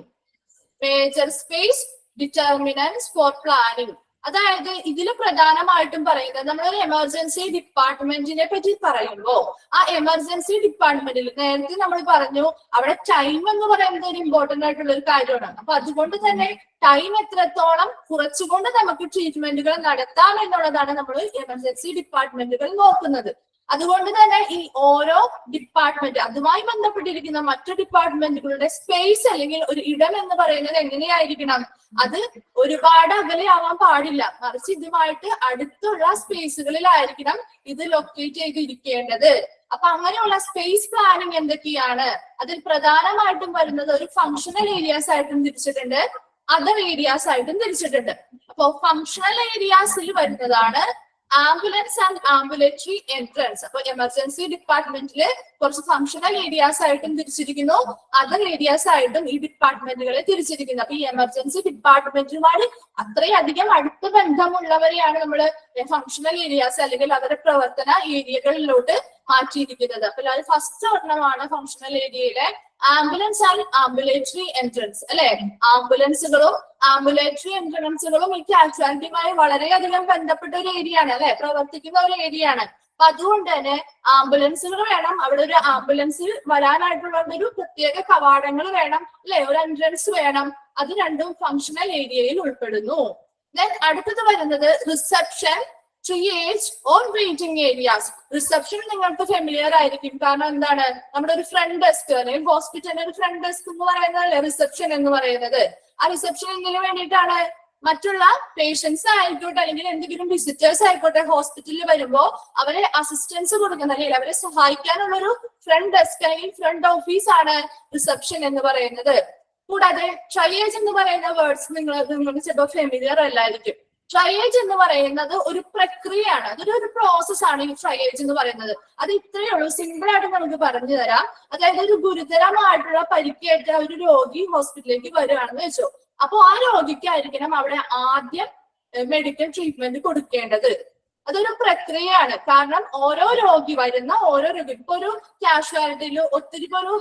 Major space determinants for planning, അതായത് ഇതിൽ പ്രധാനമായിട്ടും പറയുന്നത് നമ്മളൊരു എമർജൻസി ഡിപ്പാർട്ട്മെന്റിനെ പറ്റി പറയുമ്പോൾ ആ എമർജൻസി ഡിപ്പാർട്ട്മെന്റിൽ നേരത്തെ നമ്മൾ പറഞ്ഞു അവിടെ ടൈം എന്ന് പറയുന്നത് ഒരു ഇമ്പോർട്ടന്റ് ആയിട്ടുള്ള ഒരു കാര്യമാണ്. അപ്പൊ അതുകൊണ്ട് തന്നെ ടൈം എത്രത്തോളം കുറച്ചുകൊണ്ട് നമുക്ക് ട്രീറ്റ്മെന്റുകൾ നടത്താം എന്നുള്ളതാണ് നമ്മൾ എമർജൻസി ഡിപ്പാർട്ട്മെന്റുകൾ നോക്കുന്നത്. അതുകൊണ്ട് തന്നെ ഈ ഓരോ ഡിപ്പാർട്ട്മെന്റ് അതുമായി ബന്ധപ്പെട്ടിരിക്കുന്ന മറ്റു ഡിപ്പാർട്ട്മെന്റുകളുടെ സ്പേസ് അല്ലെങ്കിൽ ഒരു ഇടം എന്ന് പറയുന്നത് എങ്ങനെയായിരിക്കണം? അത് ഒരുപാട് അകലെ ആവാൻ പാടില്ല, മറിച്ച് ഇതുമായിട്ട് അടുത്തുള്ള സ്പേസുകളിലായിരിക്കണം ഇത് ലൊക്കേറ്റ് ചെയ്തിരിക്കേണ്ടത്. അപ്പൊ അങ്ങനെയുള്ള സ്പേസ് പ്ലാനിങ് എന്തൊക്കെയാണ്? അതിൽ പ്രധാനമായിട്ടും വരുന്നത് ഒരു ഫങ്ഷണൽ ഏരിയാസ് ആയിട്ടും തിരിച്ചിട്ടുണ്ട്, അതർ ഏരിയാസ് ആയിട്ടും തിരിച്ചിട്ടുണ്ട്. അപ്പൊ ഫങ്ഷണൽ ഏരിയാസിൽ വരുന്നതാണ് ആംബുലൻസ് ആൻഡ് ആംബുലേറ്ററി എൻട്രൻസ്. അപ്പൊ എമർജൻസി ഡിപ്പാർട്ട്മെന്റില് കുറച്ച് ഫങ്ഷണൽ ഏരിയാസ് ആയിട്ടും തിരിച്ചിരിക്കുന്നു, അതർ ഏരിയാസ് ആയിട്ടും ഈ ഡിപ്പാർട്ട്മെന്റുകളെ തിരിച്ചിരിക്കുന്നു. അപ്പൊ ഈ എമർജൻസി ഡിപ്പാർട്ട്മെന്റുമായി അത്രയധികം അടുത്ത ബന്ധമുള്ളവരെയാണ് നമ്മൾ ഫങ്ഷണൽ ഏരിയാസ് അല്ലെങ്കിൽ അവരുടെ പ്രവർത്തന ഏരിയകളിലോട്ട് മാറ്റിയിരിക്കുന്നത്. അപ്പൊ അത് ഫസ്റ്റ് ഒരെണ്ണമാണ് ഫങ്ഷണൽ ഏരിയയിലെ ആംബുലൻസ് ആൻഡ് ആംബുലേറ്ററി എൻട്രൻസ് അല്ലെ? ആംബുലൻസുകളും ആംബുലേറ്ററി എൻട്രൻസുകളും ഈ കാഷ്വാലിറ്റിയുമായി വളരെയധികം ബന്ധപ്പെട്ട ഒരു ഏരിയ ആണ് അല്ലെ? പ്രവർത്തിക്കുന്ന ഒരു ഏരിയ ആണ്. അപ്പൊ അതുകൊണ്ട് തന്നെ ആംബുലൻസുകൾ വേണം, അവിടെ ഒരു ആംബുലൻസിൽ വരാനായിട്ടുള്ള ഒരു പ്രത്യേക കവാടങ്ങൾ വേണം അല്ലെ? ഒരു എൻട്രൻസ് വേണം. അത് രണ്ടും ഫങ്ഷണൽ ഏരിയയിൽ ഉൾപ്പെടുന്നു. ദെൻ അടുത്തത് വരുന്നത് reception, triage or waiting areas. Reception നിങ്ങൾക്ക് ഫെമിലിയർ ആയിരിക്കും, കാരണം എന്താണ്? നമ്മുടെ ഒരു ഫ്രണ്ട് ഡെസ്ക് അല്ലെങ്കിൽ ഹോസ്പിറ്റലിന്റെ ഒരു ഫ്രണ്ട് ഡെസ്ക് എന്ന് പറയുന്നതല്ലേ റിസപ്ഷൻ എന്ന് പറയുന്നത്. ആ റിസപ്ഷൻ എന്തിനു വേണ്ടിയിട്ടാണ്? മറ്റുള്ള പേഷ്യൻസ് ആയിക്കോട്ടെ അല്ലെങ്കിൽ എന്തെങ്കിലും വിസിറ്റേഴ്സ് ആയിക്കോട്ടെ ഹോസ്പിറ്റലിൽ വരുമ്പോൾ അവരെ അസിസ്റ്റൻസ് കൊടുക്കുന്ന അല്ലെങ്കിൽ അവരെ സഹായിക്കാനുള്ള ഒരു ഫ്രണ്ട് ഡെസ്ക് അല്ലെങ്കിൽ ഫ്രണ്ട് ഓഫീസ് ആണ് റിസപ്ഷൻ എന്ന് പറയുന്നത്. കൂടാതെ ട്രയേജ് എന്ന് പറയുന്ന വേർഡ്സ് നിങ്ങൾക്ക് ചിലപ്പോൾ ഫെമിലിയർ അല്ലായിരിക്കും. ട്രയേജ് എന്ന് പറയുന്നത് ഒരു പ്രക്രിയയാണ്, അതൊരു പ്രോസസ് ആണ് ഈ ട്രയേജ് എന്ന് പറയുന്നത്. അത് ഇത്രയേ ഉള്ളൂ, സിമ്പിൾ ആയിട്ട് നമുക്ക് പറഞ്ഞു തരാം. അതായത് ഒരു ഗുരുതരമായിട്ടുള്ള പരിക്കേറ്റ ഒരു രോഗി ഹോസ്പിറ്റലിലേക്ക് വരികയാണെന്ന് വെച്ചോ, അപ്പൊ ആ രോഗിക്കായിരിക്കണം അവിടെ ആദ്യം മെഡിക്കൽ ട്രീറ്റ്മെന്റ് കൊടുക്കേണ്ടത്. അതൊരു പ്രക്രിയയാണ്, കാരണം ഓരോ രോഗി വരുന്ന ഓരോ രോഗി ഇപ്പൊ ഒരു കാഷ്വാലിറ്റിയിൽ ഒത്തിരി ഒരു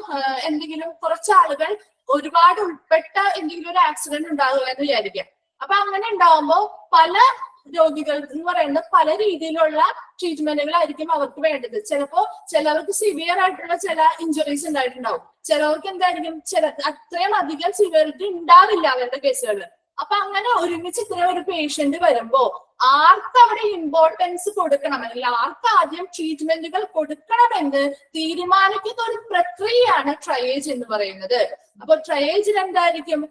എന്തെങ്കിലും കുറച്ച് ആളുകൾ ഒരുപാട് ഉൾപ്പെട്ട എന്തെങ്കിലും ഒരു ആക്സിഡന്റ് ഉണ്ടാകുക എന്ന് വിചാരിക്കാം. അപ്പൊ അങ്ങനെ ഉണ്ടാവുമ്പോ പല രോഗികൾ എന്ന് പറയുന്നത് പല രീതിയിലുള്ള ട്രീറ്റ്മെന്റുകളായിരിക്കും അവർക്ക് വേണ്ടത്. ചിലവർക്ക് സിവിയർ ആയിട്ടുള്ള ചില ഇഞ്ചുറീസ് ഉണ്ടായിട്ടുണ്ടാവും, ചിലവർക്ക് എന്തായിരിക്കും അത്രയും അധികം സിവിയറിറ്റി ഉണ്ടാവില്ല അവരുടെ കേസുകളിൽ. അപ്പൊ അങ്ങനെ ഒരുമിച്ച് ഇത്ര ഒരു പേഷ്യന്റ് വരുമ്പോ ആർക്ക് അവിടെ ഇമ്പോർട്ടൻസ് കൊടുക്കണം അല്ലെങ്കിൽ ആർക്ക് ആദ്യം ട്രീറ്റ്മെന്റുകൾ കൊടുക്കണമെന്ന് തീരുമാനിക്കുന്ന ഒരു പ്രക്രിയയാണ് ട്രയേജ് എന്ന് പറയുന്നത്. അപ്പൊ ട്രയേജിൽ എന്തായിരിക്കും?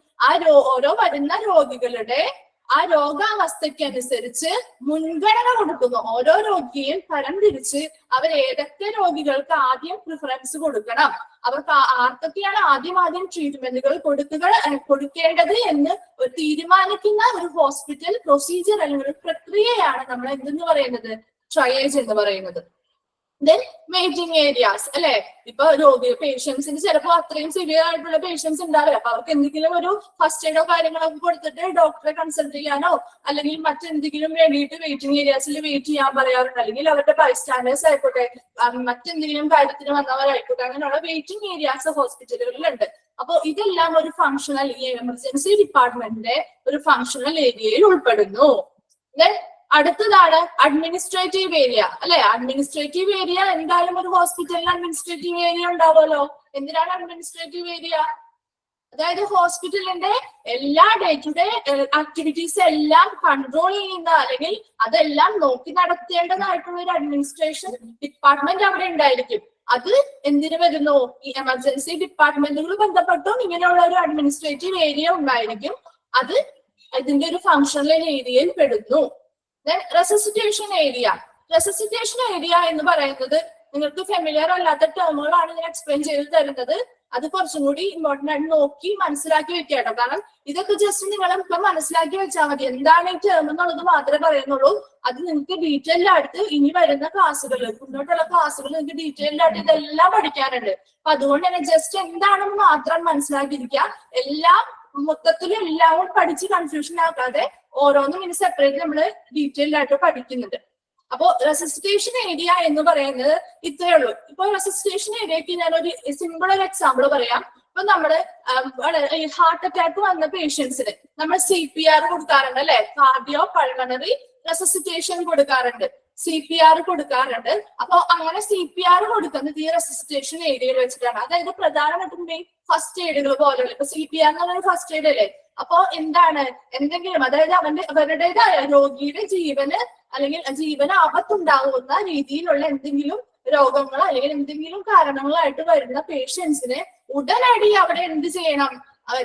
ഓരോ വരുന്ന രോഗികളുടെ ആ രോഗാവസ്ഥയ്ക്ക് അനുസരിച്ച് മുൻഗണന കൊടുക്കുന്നു. ഓരോ രോഗിയും തരംതിരിച്ച് അവർ ഏതൊക്കെ രോഗികൾക്ക് ആദ്യം പ്രിഫറൻസ് കൊടുക്കണം, അവർക്ക് ആർക്കൊക്കെയാണ് ആദ്യം ട്രീറ്റ്മെന്റുകൾ കൊടുക്കേണ്ടത് എന്ന് തീരുമാനിക്കുന്ന ഒരു ഹോസ്പിറ്റൽ പ്രൊസീജിയർ അല്ലെങ്കിൽ ഒരു പ്രക്രിയയാണ് നമ്മൾ എന്തെന്ന് പറയുന്നത്? ട്രയേജ് എന്ന് പറയുന്നത്. ദെൻ വെയിറ്റിംഗ് ഏരിയാസ് അല്ലെ? ഇപ്പൊ പേഷ്യൻസിന് ചിലപ്പോൾ അത്രയും സിവിയർ ആയിട്ടുള്ള പേഷ്യൻസ് ഉണ്ടാവില്ല. അപ്പൊ അവർക്ക് എന്തെങ്കിലും ഒരു ഫസ്റ്റ് എയ്ഡോ കാര്യങ്ങളൊക്കെ കൊടുത്തിട്ട് ഡോക്ടറെ കൺസൾട്ട് ചെയ്യാനോ അല്ലെങ്കിൽ മറ്റെന്തെങ്കിലും വേണ്ടിയിട്ട് വെയിറ്റിംഗ് ഏരിയാസിൽ വെയിറ്റ് ചെയ്യാൻ പറയാറുണ്ട്. അല്ലെങ്കിൽ അവരുടെ ബൈസ്റ്റാൻഡേഴ്സ് ആയിക്കോട്ടെ, മറ്റെന്തെങ്കിലും കാര്യത്തിന് വന്നവരായിക്കോട്ടെ, അങ്ങനെയുള്ള വെയിറ്റിംഗ് ഏരിയാസ് ഹോസ്പിറ്റലുകളിലുണ്ട്. അപ്പൊ ഇതെല്ലാം ഒരു ഫങ്ഷണൽ എമർജൻസി ഡിപ്പാർട്ട്മെന്റിന്റെ ഒരു ഫങ്ഷണൽ ഏരിയയിൽ ഉൾപ്പെടുന്നു. ദെൻ അടുത്തതാണ് അഡ്മിനിസ്ട്രേറ്റീവ് ഏരിയ അല്ലെ? അഡ്മിനിസ്ട്രേറ്റീവ് ഏരിയ എന്തായാലും ഒരു ഹോസ്പിറ്റലിന് അഡ്മിനിസ്ട്രേറ്റീവ് ഏരിയ ഉണ്ടാവുമല്ലോ. എന്തിനാണ് അഡ്മിനിസ്ട്രേറ്റീവ് ഏരിയ? അതായത് ഹോസ്പിറ്റലിന്റെ എല്ലാ ഡേ ടു ഡേ ആക്ടിവിറ്റീസ് എല്ലാം കൺട്രോൾ ചെയ്യുന്ന അല്ലെങ്കിൽ അതെല്ലാം നോക്കി നടത്തേണ്ടതായിട്ടുള്ള ഒരു അഡ്മിനിസ്ട്രേഷൻ ഡിപ്പാർട്ട്മെന്റ് അവിടെ ഉണ്ടായിരിക്കും. അത് എന്തിനു വരുന്നു? ഈ എമർജൻസി ഡിപ്പാർട്ട്മെന്റുകൾ ബന്ധപ്പെട്ടും ഇങ്ങനെയുള്ള ഒരു അഡ്മിനിസ്ട്രേറ്റീവ് ഏരിയ ഉണ്ടായിരിക്കും. അത് ഇതിന്റെ ഒരു ഫങ്ഷണൽ ഏരിയയിൽ പെടുന്നു. Resuscitation area. റെസസിറ്റേഷൻ ഏരിയ എന്ന് പറയുന്നത് നിങ്ങൾക്ക് ഫെമിലിയർ അല്ലാത്ത ടേമുകളാണ് ഞാൻ എക്സ്പ്ലെയിൻ ചെയ്ത് തരുന്നത്. അത് കുറച്ചും കൂടി ഇമ്പോർട്ടന്റ് ആയിട്ട് നോക്കി മനസ്സിലാക്കി വെക്കുക കേട്ടോ. കാരണം ഇതൊക്കെ ജസ്റ്റ് നിങ്ങൾ ഇപ്പൊ മനസ്സിലാക്കി വെച്ചാൽ മതി. എന്താണ് ഈ ടേം എന്നുള്ളത് മാത്രമേ പറയുന്നുള്ളൂ. അത് നിങ്ങൾക്ക് ഡീറ്റെയിൽ ആയിട്ട് ഇനി വരുന്ന ക്ലാസ്സുകളിൽ, മുന്നോട്ടുള്ള ക്ലാസ്സുകളിൽ നിങ്ങൾക്ക് ഡീറ്റെയിൽ ആയിട്ട് ഇതെല്ലാം പഠിക്കാനുണ്ട്. അപ്പൊ അതുകൊണ്ട് തന്നെ ജസ്റ്റ് എന്താണെന്ന് മാത്രം മനസ്സിലാക്കിയിരിക്കുക. എല്ലാം മൊത്തത്തിൽ എല്ലാം പഠിച്ച് കൺഫ്യൂഷൻ ആക്കാതെ ഓരോന്നും ഇനി സെപ്പറേറ്റ് നമ്മൾ ഡീറ്റെയിൽ ആയിട്ട് പഠിക്കുന്നുണ്ട്. അപ്പോ റെസിസ്റ്റേഷൻ ഏരിയ എന്ന് പറയുന്നത് ഇത്രയേ ഉള്ളൂ. ഇപ്പൊ റെസിസ്റ്റേഷൻ ഏരിയക്ക് ഞാനൊരു സിമ്പിൾ ഒരു എക്സാമ്പിൾ പറയാം. ഇപ്പൊ നമ്മള് ഹാർട്ട് അറ്റാക്ക് വന്ന പേഷ്യൻസിന് നമ്മൾ CPR കൊടുക്കാറുണ്ട് അല്ലെ, കാർഡിയോ പൾമണറി റെസിസ്റ്റേഷൻ കൊടുക്കാറുണ്ട്, CPR കൊടുക്കാറുണ്ട്. അപ്പൊ അങ്ങനെ CPR കൊടുക്കുന്നത് ഈ റെസിസ്റ്റേഷൻ ഏരിയയിൽ വെച്ചിട്ടാണ്. അതായത് പ്രധാനമായിട്ടും ഫസ്റ്റ് എയ്ഡുകൾ പോലെയുള്ള ഇപ്പൊ CPR എന്ന് പറയുന്നത് ഫസ്റ്റ് എയ്ഡ് അല്ലേ. അപ്പൊ എന്താണ് എന്തെങ്കിലും അതായത് അവരുടേതായ രോഗിയുടെ ജീവന് അല്ലെങ്കിൽ ജീവന് ആപത്തുണ്ടാകുന്ന രീതിയിലുള്ള എന്തെങ്കിലും രോഗങ്ങളോ അല്ലെങ്കിൽ എന്തെങ്കിലും കാരണങ്ങളായിട്ട് വരുന്ന പേഷ്യൻസിന് ഉടനടി അവിടെ എന്ത് ചെയ്യണം,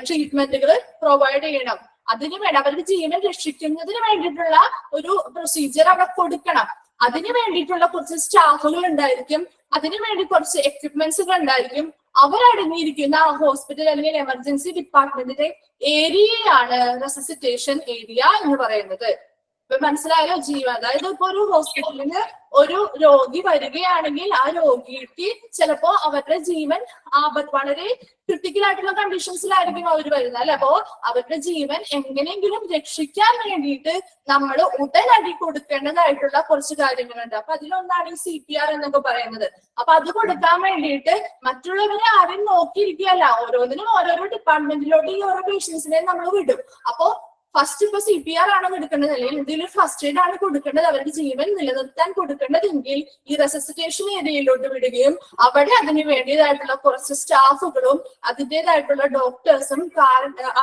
ട്രീറ്റ്മെന്റുകൾ പ്രൊവൈഡ് ചെയ്യണം. അതിന് വേണ്ടി അവരുടെ ജീവൻ രക്ഷിക്കുന്നതിന് വേണ്ടിയിട്ടുള്ള ഒരു പ്രൊസീജിയർ അവിടെ കൊടുക്കണം. അതിന് വേണ്ടിയിട്ടുള്ള കുറച്ച് സ്റ്റാഫുകൾ ഉണ്ടായിരിക്കും, അതിനു വേണ്ടി കുറച്ച് എക്വിപ്മെന്റ്സുകൾ ഉണ്ടായിരിക്കും. അവരടങ്ങിയിരിക്കുന്ന ഹോസ്പിറ്റൽ അല്ലെങ്കിൽ എമർജൻസി ഡിപ്പാർട്ട്മെന്റിന്റെ ഏരിയയാണ് റെസിസിറ്റേഷൻ ഏരിയ എന്ന് പറയുന്നത്. ഇപ്പൊ മനസ്സിലായോ? അതായത് ഇപ്പൊ ഒരു ഹോസ്പിറ്റലിന് ഒരു രോഗി വരികയാണെങ്കിൽ ആ രോഗിക്ക് ചിലപ്പോ അവരുടെ ജീവൻ വളരെ ക്രിട്ടിക്കൽ ആയിട്ടുള്ള കണ്ടീഷൻസിലായിരിക്കും അവർ വരുന്നത് അല്ലെ. അപ്പോ അവരുടെ ജീവൻ എങ്ങനെയെങ്കിലും രക്ഷിക്കാൻ വേണ്ടിയിട്ട് നമ്മൾ ഉടനടി കൊടുക്കേണ്ടതായിട്ടുള്ള കുറച്ച് കാര്യങ്ങളുണ്ട്. അപ്പൊ അതിലൊന്നാണ് ഈ CPR എന്നൊക്കെ പറയുന്നത്. അപ്പൊ അത് കൊടുക്കാൻ വേണ്ടിയിട്ട് മറ്റുള്ളവരെ ആരും നോക്കിയിരിക്കുകയല്ല, ഓരോന്നിനും ഓരോരോ ഡിപ്പാർട്ട്മെന്റിലോട്ട് ഈ ഓരോ പേഷ്യൻസിനെ നമ്മൾ വിടും. അപ്പോ ഫസ്റ്റ് ഇപ്പൊ CPR ആണ് കൊടുക്കേണ്ടത് അല്ലെങ്കിൽ എന്തെങ്കിലും ഫസ്റ്റ് എയ്ഡ് ആണ് കൊടുക്കേണ്ടത്, അവരുടെ ജീവൻ നിലനിർത്താൻ കൊടുക്കേണ്ടതെങ്കിൽ ഈ റെസിസിറ്റേഷൻ ഏരിയയിലോട്ട് വിടുകയും അവിടെ അതിന് വേണ്ടിയതായിട്ടുള്ള കുറച്ച് സ്റ്റാഫുകളും അതിൻ്റെതായിട്ടുള്ള ഡോക്ടേഴ്സും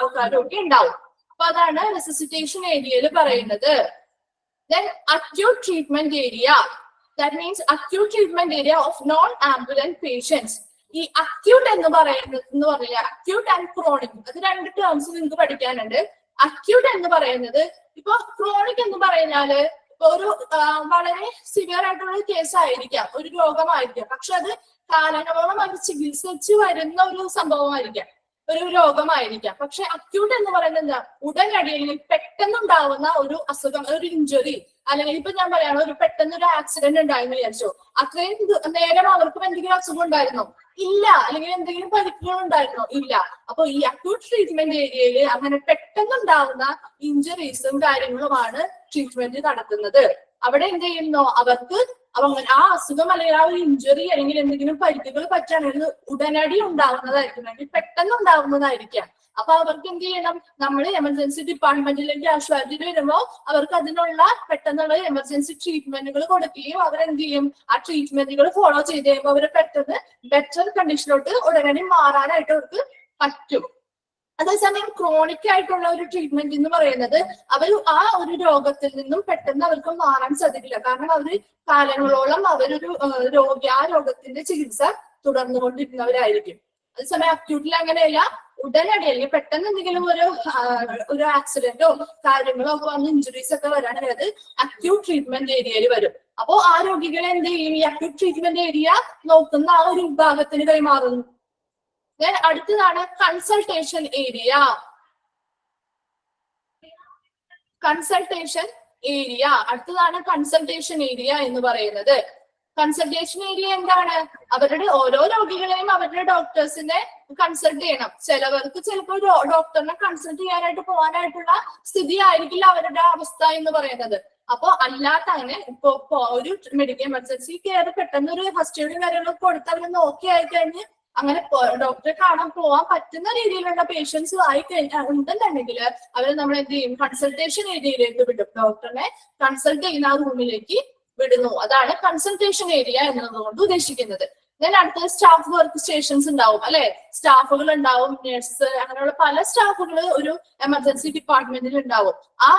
ആൾക്കാരും ഒക്കെ ഉണ്ടാവും. അപ്പൊ അതാണ് റെസിസിറ്റേഷൻ ഏരിയയിൽ പറയുന്നത്. Then acute treatment area, that means acute treatment area of non-ambulant patients. ഈ അക്യൂട്ട് എന്ന് പറഞ്ഞില്ല, അക്യൂട്ട് ആൻഡ് ക്രോണിക്, അത് രണ്ട് ടേംസ് നിങ്ങൾക്ക് പഠിക്കാനുണ്ട്. അക്യൂട്ട് എന്ന് പറയുന്നത് ഇപ്പൊ ക്രോണിക് എന്ന് പറഞ്ഞാല് ഇപ്പൊ ഒരു വളരെ സിവിയർ ആയിട്ടുള്ള കേസ് ആയിരിക്കാം, ഒരു രോഗമായിരിക്കാം, പക്ഷെ അത് കാലങ്ങളോളം അത് ചികിത്സിച്ച് വരുന്ന ഒരു സംഭവമായിരിക്കാം, ഒരു രോഗമായിരിക്കാം. പക്ഷെ അക്യൂട്ട് എന്ന് പറയുന്നത് എന്താ, ഉടനടി അല്ലെങ്കിൽ പെട്ടെന്നുണ്ടാവുന്ന ഒരു അസുഖം, ഒരു ഇഞ്ചുറി, അല്ലെങ്കിൽ ഇപ്പൊ ഞാൻ പറയാണ് ഒരു പെട്ടെന്ന് ഒരു ആക്സിഡന്റ് ഉണ്ടായെന്ന് വിചാരിച്ചോ, അത്രയും നേരം അവർക്കും എന്തെങ്കിലും അസുഖം ഉണ്ടായിരുന്നോ? ഇല്ല. അല്ലെങ്കിൽ എന്തെങ്കിലും പരിക്കുകൾ ഉണ്ടായിരുന്നോ? ഇല്ല. അപ്പൊ ഈ അക്യൂട്ട് ട്രീറ്റ്മെന്റ് ഏരിയയിൽ അങ്ങനെ പെട്ടെന്നുണ്ടാവുന്ന ഇഞ്ചുറീസും കാര്യങ്ങളുമാണ് ട്രീറ്റ്മെന്റ് നടത്തുന്നത്. അവിടെ എന്ത് ചെയ്യുന്നു, അവർക്ക് ആ അസുഖം അല്ലെങ്കിൽ ആ ഒരു ഇഞ്ചുറി അല്ലെങ്കിൽ എന്തെങ്കിലും പരിക്കുകൾ പറ്റുകയാണെങ്കിൽ ഉടനടി ഉണ്ടാവുന്നതായിരിക്കും, അല്ലെങ്കിൽ പെട്ടെന്ന് ഉണ്ടാവുന്നതായിരിക്കാം. അപ്പൊ അവർക്ക് എന്ത് ചെയ്യണം, നമ്മൾ എമർജൻസി ഡിപ്പാർട്ട്മെന്റിലേക്ക് കാഷ്വാലിറ്റി വരുമ്പോൾ അവർക്ക് അതിനുള്ള പെട്ടെന്നുള്ള എമർജൻസി ട്രീറ്റ്മെന്റുകൾ കൊടുക്കുകയും അവരെന്ത് ചെയ്യും, ആ ട്രീറ്റ്മെന്റുകൾ ഫോളോ ചെയ്ത് കഴിയുമ്പോൾ അവര് പെട്ടെന്ന് ബെറ്റർ കണ്ടീഷനിലോട്ട് ഉടനടി മാറാനായിട്ട് അവർക്ക് പറ്റും. അതേസമയം ക്രോണിക് ആയിട്ടുള്ള ഒരു ട്രീറ്റ്മെന്റ് എന്ന് പറയുന്നത് അവർ ആ ഒരു രോഗത്തിൽ നിന്നും പെട്ടെന്ന് അവർക്ക് മാറാൻ സാധിക്കില്ല. കാരണം അവര് കാലങ്ങളോളം അവരൊരു ആ രോഗത്തിന്റെ ചികിത്സ തുടർന്നുകൊണ്ടിരുന്നവരായിരിക്കും. അതേസമയം അക്യൂട്ടിൽ അങ്ങനെയല്ല, ഉടനടി അല്ലെങ്കിൽ പെട്ടെന്ന് എന്തെങ്കിലും ഒരു ആക്സിഡന്റോ കാര്യങ്ങളോ ഒക്കെ വന്ന് ഇഞ്ചുറീസ് ഒക്കെ വരാണെങ്കിൽ അത് അക്യൂട്ട് ട്രീറ്റ്മെന്റ് ഏരിയയിൽ വരും. അപ്പോ ആ രോഗികളെ എന്ത് ചെയ്യും, ഈ അക്യൂട്ട് ട്രീറ്റ്മെന്റ് ഏരിയ നോക്കുന്ന ആ ഒരു വിഭാഗത്തിന് കൈമാറുന്നു. അടുത്തതാണ് കൺസൾട്ടേഷൻ ഏരിയ. കൺസൾട്ടേഷൻ ഏരിയ അടുത്തതാണ് കൺസൾട്ടേഷൻ ഏരിയ എന്ന് പറയുന്നത്. കൺസൾട്ടേഷൻ ഏരിയ എന്താണ്, അവരുടെ ഓരോ രോഗികളെയും അവരുടെ ഡോക്ടേഴ്സിനെ കൺസൾട്ട് ചെയ്യണം. ചിലവർക്ക് ചിലപ്പോൾ ഡോക്ടറിനെ കൺസൾട്ട് ചെയ്യാനായിട്ട് പോകാനായിട്ടുള്ള സ്ഥിതി ആയിരിക്കില്ല അവരുടെ അവസ്ഥ എന്ന് പറയുന്നത്. അപ്പൊ അല്ലാത്ത അങ്ങനെ ഇപ്പൊ ഒരു മെഡിക്കൽ എമർജൻസി കെയർ പെട്ടെന്ന് ഒരു ഫസ്റ്റ് എയ്ഡും കാര്യങ്ങളൊക്കെ കൊടുത്ത് അവർ നോക്കി ആയിക്കഴിഞ്ഞ് അങ്ങനെ ഡോക്ടറെ കാണാൻ പോവാൻ പറ്റുന്ന രീതിയിലുള്ള പേഷ്യൻസ് ആയി കഴിഞ്ഞാൽ ഉണ്ടെന്നുണ്ടെങ്കിൽ അവര് നമ്മൾ എന്ത് ചെയ്യും, കൺസൾട്ടേഷൻ ഏരിയയിലേക്ക് വിടും. ഡോക്ടറിനെ കൺസൾട്ട് ചെയ്യുന്ന ആ റൂമിലേക്ക് വിടുന്നു. അതാണ് കൺസൾട്ടേഷൻ ഏരിയ എന്നതുകൊണ്ട് ഉദ്ദേശിക്കുന്നത്. ദെൻ അടുത്ത സ്റ്റാഫ് വർക്ക് സ്റ്റേഷൻസ് ഉണ്ടാവും അല്ലെ, സ്റ്റാഫുകൾ ഉണ്ടാവും, നഴ്സ്, അങ്ങനെയുള്ള പല സ്റ്റാഫുകൾ ഒരു എമർജൻസി ഡിപ്പാർട്ട്മെന്റിൽ ഉണ്ടാവും. ആ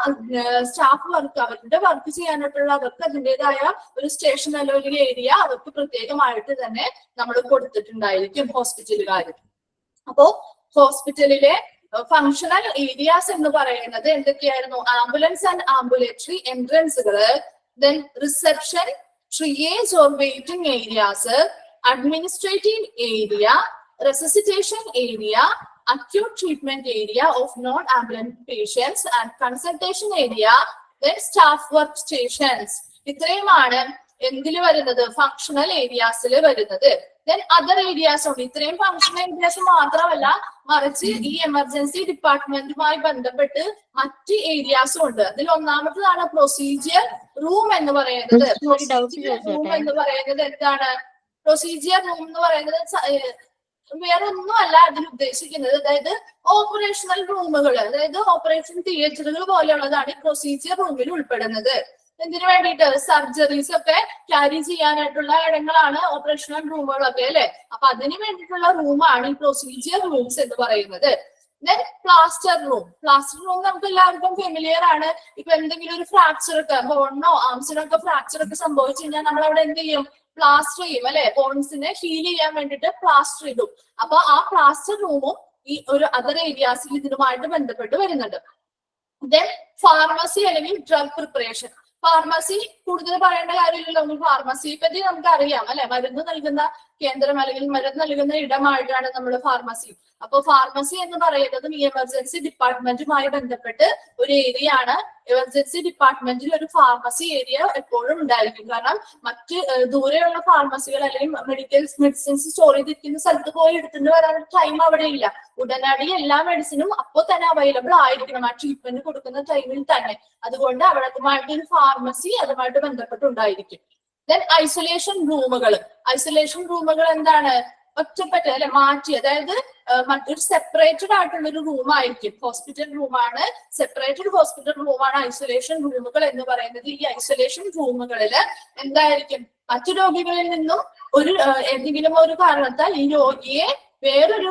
സ്റ്റാഫ് വർക്ക് അവരുടെ വർക്ക് ചെയ്യാനായിട്ടുള്ള അവർക്ക് അതിൻ്റെതായ ഒരു സ്റ്റേഷൻ അല്ലെങ്കിൽ ഏരിയ അവർക്ക് പ്രത്യേകമായിട്ട് തന്നെ നമ്മൾ കൊടുത്തിട്ടുണ്ടായിരിക്കും ഹോസ്പിറ്റലുകാർ. അപ്പോ ഹോസ്പിറ്റലിലെ ഫങ്ഷണൽ ഏരിയാസ് എന്ന് പറയുന്നത് എന്തൊക്കെയായിരുന്നു, ആംബുലൻസ് ആൻഡ് ആംബുലേറ്ററി എൻട്രൻസുകള്, then reception, triage or waiting areas, administrative area, resuscitation area, acute treatment area of non-ambulant patients, and consultation area, then staff workstations. ഇത്രയുമാണ് എന്തിൽ വരുന്നത്, ഫങ്ഷണൽ ഏരിയാസിൽ വരുന്നത്. ദെൻ അതർ ഏരിയാസ് ഉണ്ട്. ഇത്രയും ഫങ്ഷണൽ ഏരിയാസ് മാത്രമല്ല, മറിച്ച് ഈ എമർജൻസി ഡിപ്പാർട്ട്മെന്റുമായി ബന്ധപ്പെട്ട് മറ്റ് ഏരിയാസും ഉണ്ട്. അതിൽ ഒന്നാമത്തേതാണ് പ്രൊസീജിയർ റൂം എന്ന് പറയുന്നത്. റൂം എന്ന് പറയുന്നത് എന്താണ്? പ്രൊസീജിയർ റൂം എന്ന് പറയുന്നത് വേറെ ഒന്നുമല്ല അതിൽ ഉദ്ദേശിക്കുന്നത്. അതായത് ഓപ്പറേഷണൽ റൂമുകൾ, അതായത് ഓപ്പറേഷൻ തിയേറ്ററുകൾ പോലെയുള്ളതാണ് ഈ പ്രൊസീജിയർ റൂമിൽ ഉൾപ്പെടുന്നത്. എന്തിനു വേണ്ടിയിട്ട്? സർജറീസ് ഒക്കെ ക്യാരി ചെയ്യാനായിട്ടുള്ള ഇടങ്ങളാണ് ഓപ്പറേഷണൽ റൂമുകളൊക്കെ അല്ലെ. അപ്പൊ അതിന് വേണ്ടിയിട്ടുള്ള റൂമാണ് ഈ പ്രൊസീജിയർ റൂംസ് എന്ന് പറയുന്നത്. Then plaster room. Plaster room നമുക്ക് എല്ലാവർക്കും ഫെമിലിയർ ആണ്. ഇപ്പൊ എന്തെങ്കിലും ഒരു ഫ്രാക്ചർ ഒക്കെ, ബോണിനോ ആംസിനോ ഒക്കെ ഫ്രാക്ചർ ഒക്കെ സംഭവിച്ചു കഴിഞ്ഞാൽ നമ്മൾ അവിടെ എന്ത് ചെയ്യും? പ്ലാസ്റ്റർ ചെയ്യും അല്ലെ. ബോൺസിനെ ഹീൽ ചെയ്യാൻ വേണ്ടിയിട്ട് പ്ലാസ്റ്റർ ഇടും. അപ്പൊ ആ പ്ലാസ്റ്റർ റൂമും ഈ ഒരു അതർ ഏരിയാസിൽ ഇതിനുമായിട്ട് ബന്ധപ്പെട്ട് വരുന്നുണ്ട്. ദെൻ ഫാർമസി അല്ലെങ്കിൽ ഡ്രഗ് പ്രിപ്പറേഷൻ. ഫാർമസി കൂടുതൽ പറയേണ്ട കാര്യമില്ലല്ലോ. നമുക്ക് ഫാർമസിയെ പറ്റി നമുക്ക് അറിയാം അല്ലെ. മരുന്ന് നൽകുന്ന കേന്ദ്രം അല്ലെങ്കിൽ മരുന്ന് നൽകുന്ന ഇടമായിട്ടാണ് നമ്മൾ ഫാർമസി. അപ്പൊ ഫാർമസി എന്ന് പറയുന്നത് ഈ എമർജൻസി ഡിപ്പാർട്ട്മെന്റുമായി ബന്ധപ്പെട്ട് ഒരു ഏരിയ ആണ്. എമർജൻസി ഡിപ്പാർട്ട്മെന്റിൽ ഒരു ഫാർമസി ഏരിയ എപ്പോഴും ഉണ്ടായിരിക്കും. കാരണം മറ്റ് ദൂരെയുള്ള ഫാർമസികൾ അല്ലെങ്കിൽ മെഡിസിൻസ് സ്റ്റോർ ചെയ്തിരിക്കുന്ന സ്ഥലത്ത് പോയി എടുത്തിട്ട് വരാൻ ടൈം അവിടെ ഇല്ല. ഉടനടി എല്ലാ മെഡിസിനും അപ്പോൾ തന്നെ അവൈലബിൾ ആയിരിക്കണം ആ ട്രീറ്റ്മെന്റ് കൊടുക്കുന്ന ടൈമിൽ തന്നെ. അതുകൊണ്ട് അവിടത്തുമായിട്ട് ഒരു ഫാർമസി അതുമായിട്ട് ബന്ധപ്പെട്ടുണ്ടായിരിക്കും. ദെൻ ഐസൊലേഷൻ റൂമുകൾ. ഐസൊലേഷൻ റൂമുകൾ എന്താണ്? ഒറ്റപ്പെട്ട അല്ലെ, മാറ്റി, അതായത് മറ്റൊരു സെപ്പറേറ്റഡ് ആയിട്ടുള്ള ഒരു റൂം ആയിരിക്കും. ഹോസ്പിറ്റൽ റൂമാണ്, സെപ്പറേറ്റഡ് ഹോസ്പിറ്റൽ റൂമാണ് ഐസൊലേഷൻ റൂമുകൾ എന്ന് പറയുന്നത്. ഈ ഐസൊലേഷൻ റൂമുകളിൽ എന്തായിരിക്കും? മറ്റു രോഗികളിൽ നിന്നും ഏതെങ്കിലും ഒരു കാരണത്താൽ ഈ രോഗിയെ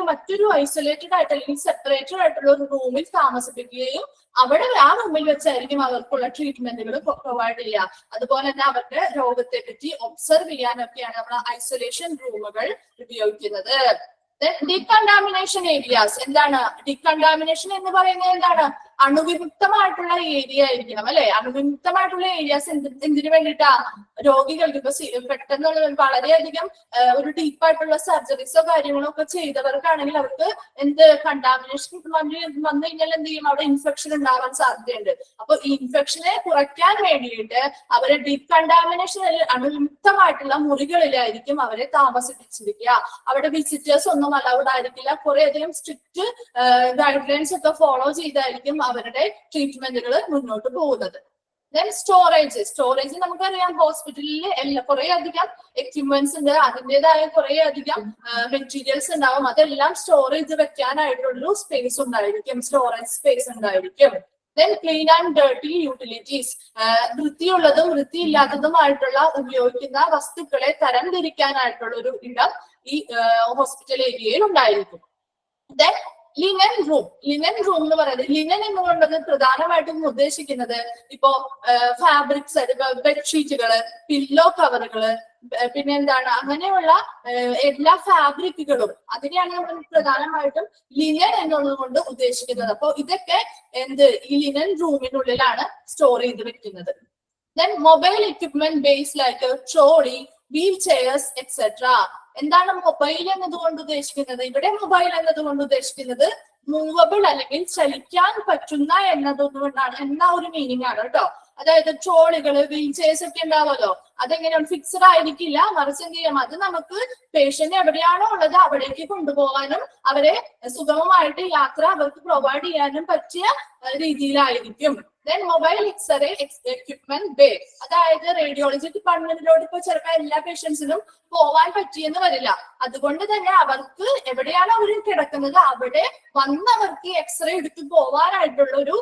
മറ്റൊരു ഐസൊലേറ്റഡ് ആയിട്ട് അല്ലെങ്കിൽ സെപ്പറേറ്റഡ് ആയിട്ടുള്ള ഒരു റൂമിൽ താമസിപ്പിക്കുകയും അവിടെ ആ റൂമിൽ വെച്ചായിരിക്കും അവർക്കുള്ള ട്രീറ്റ്മെന്റുകൾ പ്രൊവൈഡ് ചെയ്യുക. അതുപോലെ തന്നെ അവരുടെ രോഗത്തെ പറ്റി ഒബ്സർവ് ചെയ്യാനൊക്കെയാണ് നമ്മൾ ഐസൊലേഷൻ റൂമുകൾ ഉപയോഗിക്കുന്നത്. Decontamination areas. എന്താണ് ഡീകണ്ടാമിനേഷൻ എന്ന് പറയുന്നത്? എന്താണ്? അണുവിമുക്തമായിട്ടുള്ള ഏരിയ ആയിരിക്കണം അല്ലെ. അണുവിമുക്തമായിട്ടുള്ള ഏരിയാസ് എന്തിനു വേണ്ടിയിട്ടാ? രോഗികൾക്ക് ഇപ്പൊ പെട്ടെന്നുള്ള വളരെയധികം ഒരു ഡീപ്പായിട്ടുള്ള സർജറീസോ കാര്യങ്ങളോ ഒക്കെ ചെയ്തവർക്കാണെങ്കിൽ അവർക്ക് കണ്ടാമിനേഷൻ വന്നു കഴിഞ്ഞാൽ എന്ത് ചെയ്യും? അവിടെ ഇൻഫെക്ഷൻ ഉണ്ടാവാൻ സാധ്യതയുണ്ട്. അപ്പൊ ഈ ഇൻഫെക്ഷനെ കുറയ്ക്കാൻ വേണ്ടിയിട്ട് അവരെ ഡീകണ്ടാമിനേഷൻ അണുവിമുക്തമായിട്ടുള്ള മുറികളിലായിരിക്കും അവരെ താമസിപ്പിച്ചിരിക്കുക. അവിടെ വിസിറ്റേഴ്സ് ഒന്നും അലൗഡ് ആയിരിക്കില്ല. കുറേയധികം സ്ട്രിക്റ്റ് ഗൈഡ് ലൈൻസ് ഒക്കെ ഫോളോ ചെയ്തായിരിക്കും അവരുടെ ട്രീറ്റ്മെന്റുകൾ മുന്നോട്ട് പോകുന്നത്. ദെൻ സ്റ്റോറേജ് നമുക്കറിയാം ഹോസ്പിറ്റലിൽ കുറെ അധികം എക്യുപ്മെന്റ്സ് ഉണ്ട്. അതിൻ്റെതായ കുറെ അധികം മെറ്റീരിയൽസ് ഉണ്ടാവും. അതെല്ലാം സ്റ്റോർ ചെയ്ത് വെക്കാനായിട്ടുള്ളൊരു സ്പേസ് ഉണ്ടായിരിക്കും, സ്റ്റോറേജ് സ്പേസ് ഉണ്ടായിരിക്കും. Then clean and dirty utilities. വൃത്തിയുള്ളതും വൃത്തിയില്ലാത്തതുമായിട്ടുള്ള ഉപയോഗിക്കുന്ന വസ്തുക്കളെ തരംതിരിക്കാനായിട്ടുള്ള ഒരു ഇടം ഈ ഹോസ്പിറ്റൽ ഏരിയയിൽ ഉണ്ടായിരിക്കും. Then linen room. Linen room എന്ന് പറയുന്നത്, ലിനൻ എന്നുള്ളത് പ്രധാനമായിട്ടും ഉദ്ദേശിക്കുന്നത് ഇപ്പോ ഫാബ്രിക്സ്, ബെഡ്ഷീറ്റുകള്, പില്ലോ കവറുകള്, പിന്നെ എന്താണ് അങ്ങനെയുള്ള എല്ലാ ഫാബ്രിക്കുകളും അതിനെയാണ് നമ്മൾ പ്രധാനമായിട്ടും ലിനൻ എന്നുള്ളത് കൊണ്ട് ഉദ്ദേശിക്കുന്നത്. അപ്പൊ ഇതൊക്കെ ഈ ലിനൻ റൂമിനുള്ളിലാണ് സ്റ്റോർ ചെയ്ത് വെക്കുന്നത്. Then mobile equipment base like trolley, wheel chairs etcetera. എന്താണ് മൊബൈൽ എന്നതുകൊണ്ട് ഉദ്ദേശിക്കുന്നത്? ഇവിടെ മൊബൈൽ എന്നതുകൊണ്ട് ഉദ്ദേശിക്കുന്നത് മൂവബിൾ അല്ലെങ്കിൽ ചലിക്കാൻ പറ്റുന്ന എന്നതുകൊണ്ടാണ്, എന്ന ഒരു മീനിങ് ആണ് കേട്ടോ. അതായത് ട്രോളികള്, വീൽ ചെയർസ് ഒക്കെ ഉണ്ടാവുമല്ലോ, അതെങ്ങനെയാണ്? ഫിക്സഡ് ആയിരിക്കില്ല, മറിച്ച് എന്ത് ചെയ്യാം? അത് നമുക്ക് പേഷ്യന്റ് എവിടെയാണോ ഉള്ളത് അവിടേക്ക് കൊണ്ടുപോകാനും അവരെ സുഗമമായിട്ട് യാത്ര അവർക്ക് പ്രൊവൈഡ് ചെയ്യാനും പറ്റിയ രീതിയിലായിരിക്കും. Then mobile x-ray equipment bay. അതായത് റേഡിയോളജി ഡിപ്പാർട്ട്മെന്റിലോട്ട് ഇപ്പൊ ചിലപ്പോൾ എല്ലാ പേഷ്യൻസിനും പോവാൻ പറ്റിയെന്ന് വരില്ല. അതുകൊണ്ട് തന്നെ അവർക്ക് എവിടെയാണോ അവർ കിടക്കുന്നത് അവിടെ വന്നവർക്ക് എക്സ്റേ എടുത്ത് പോവാനായിട്ടുള്ള ഒരു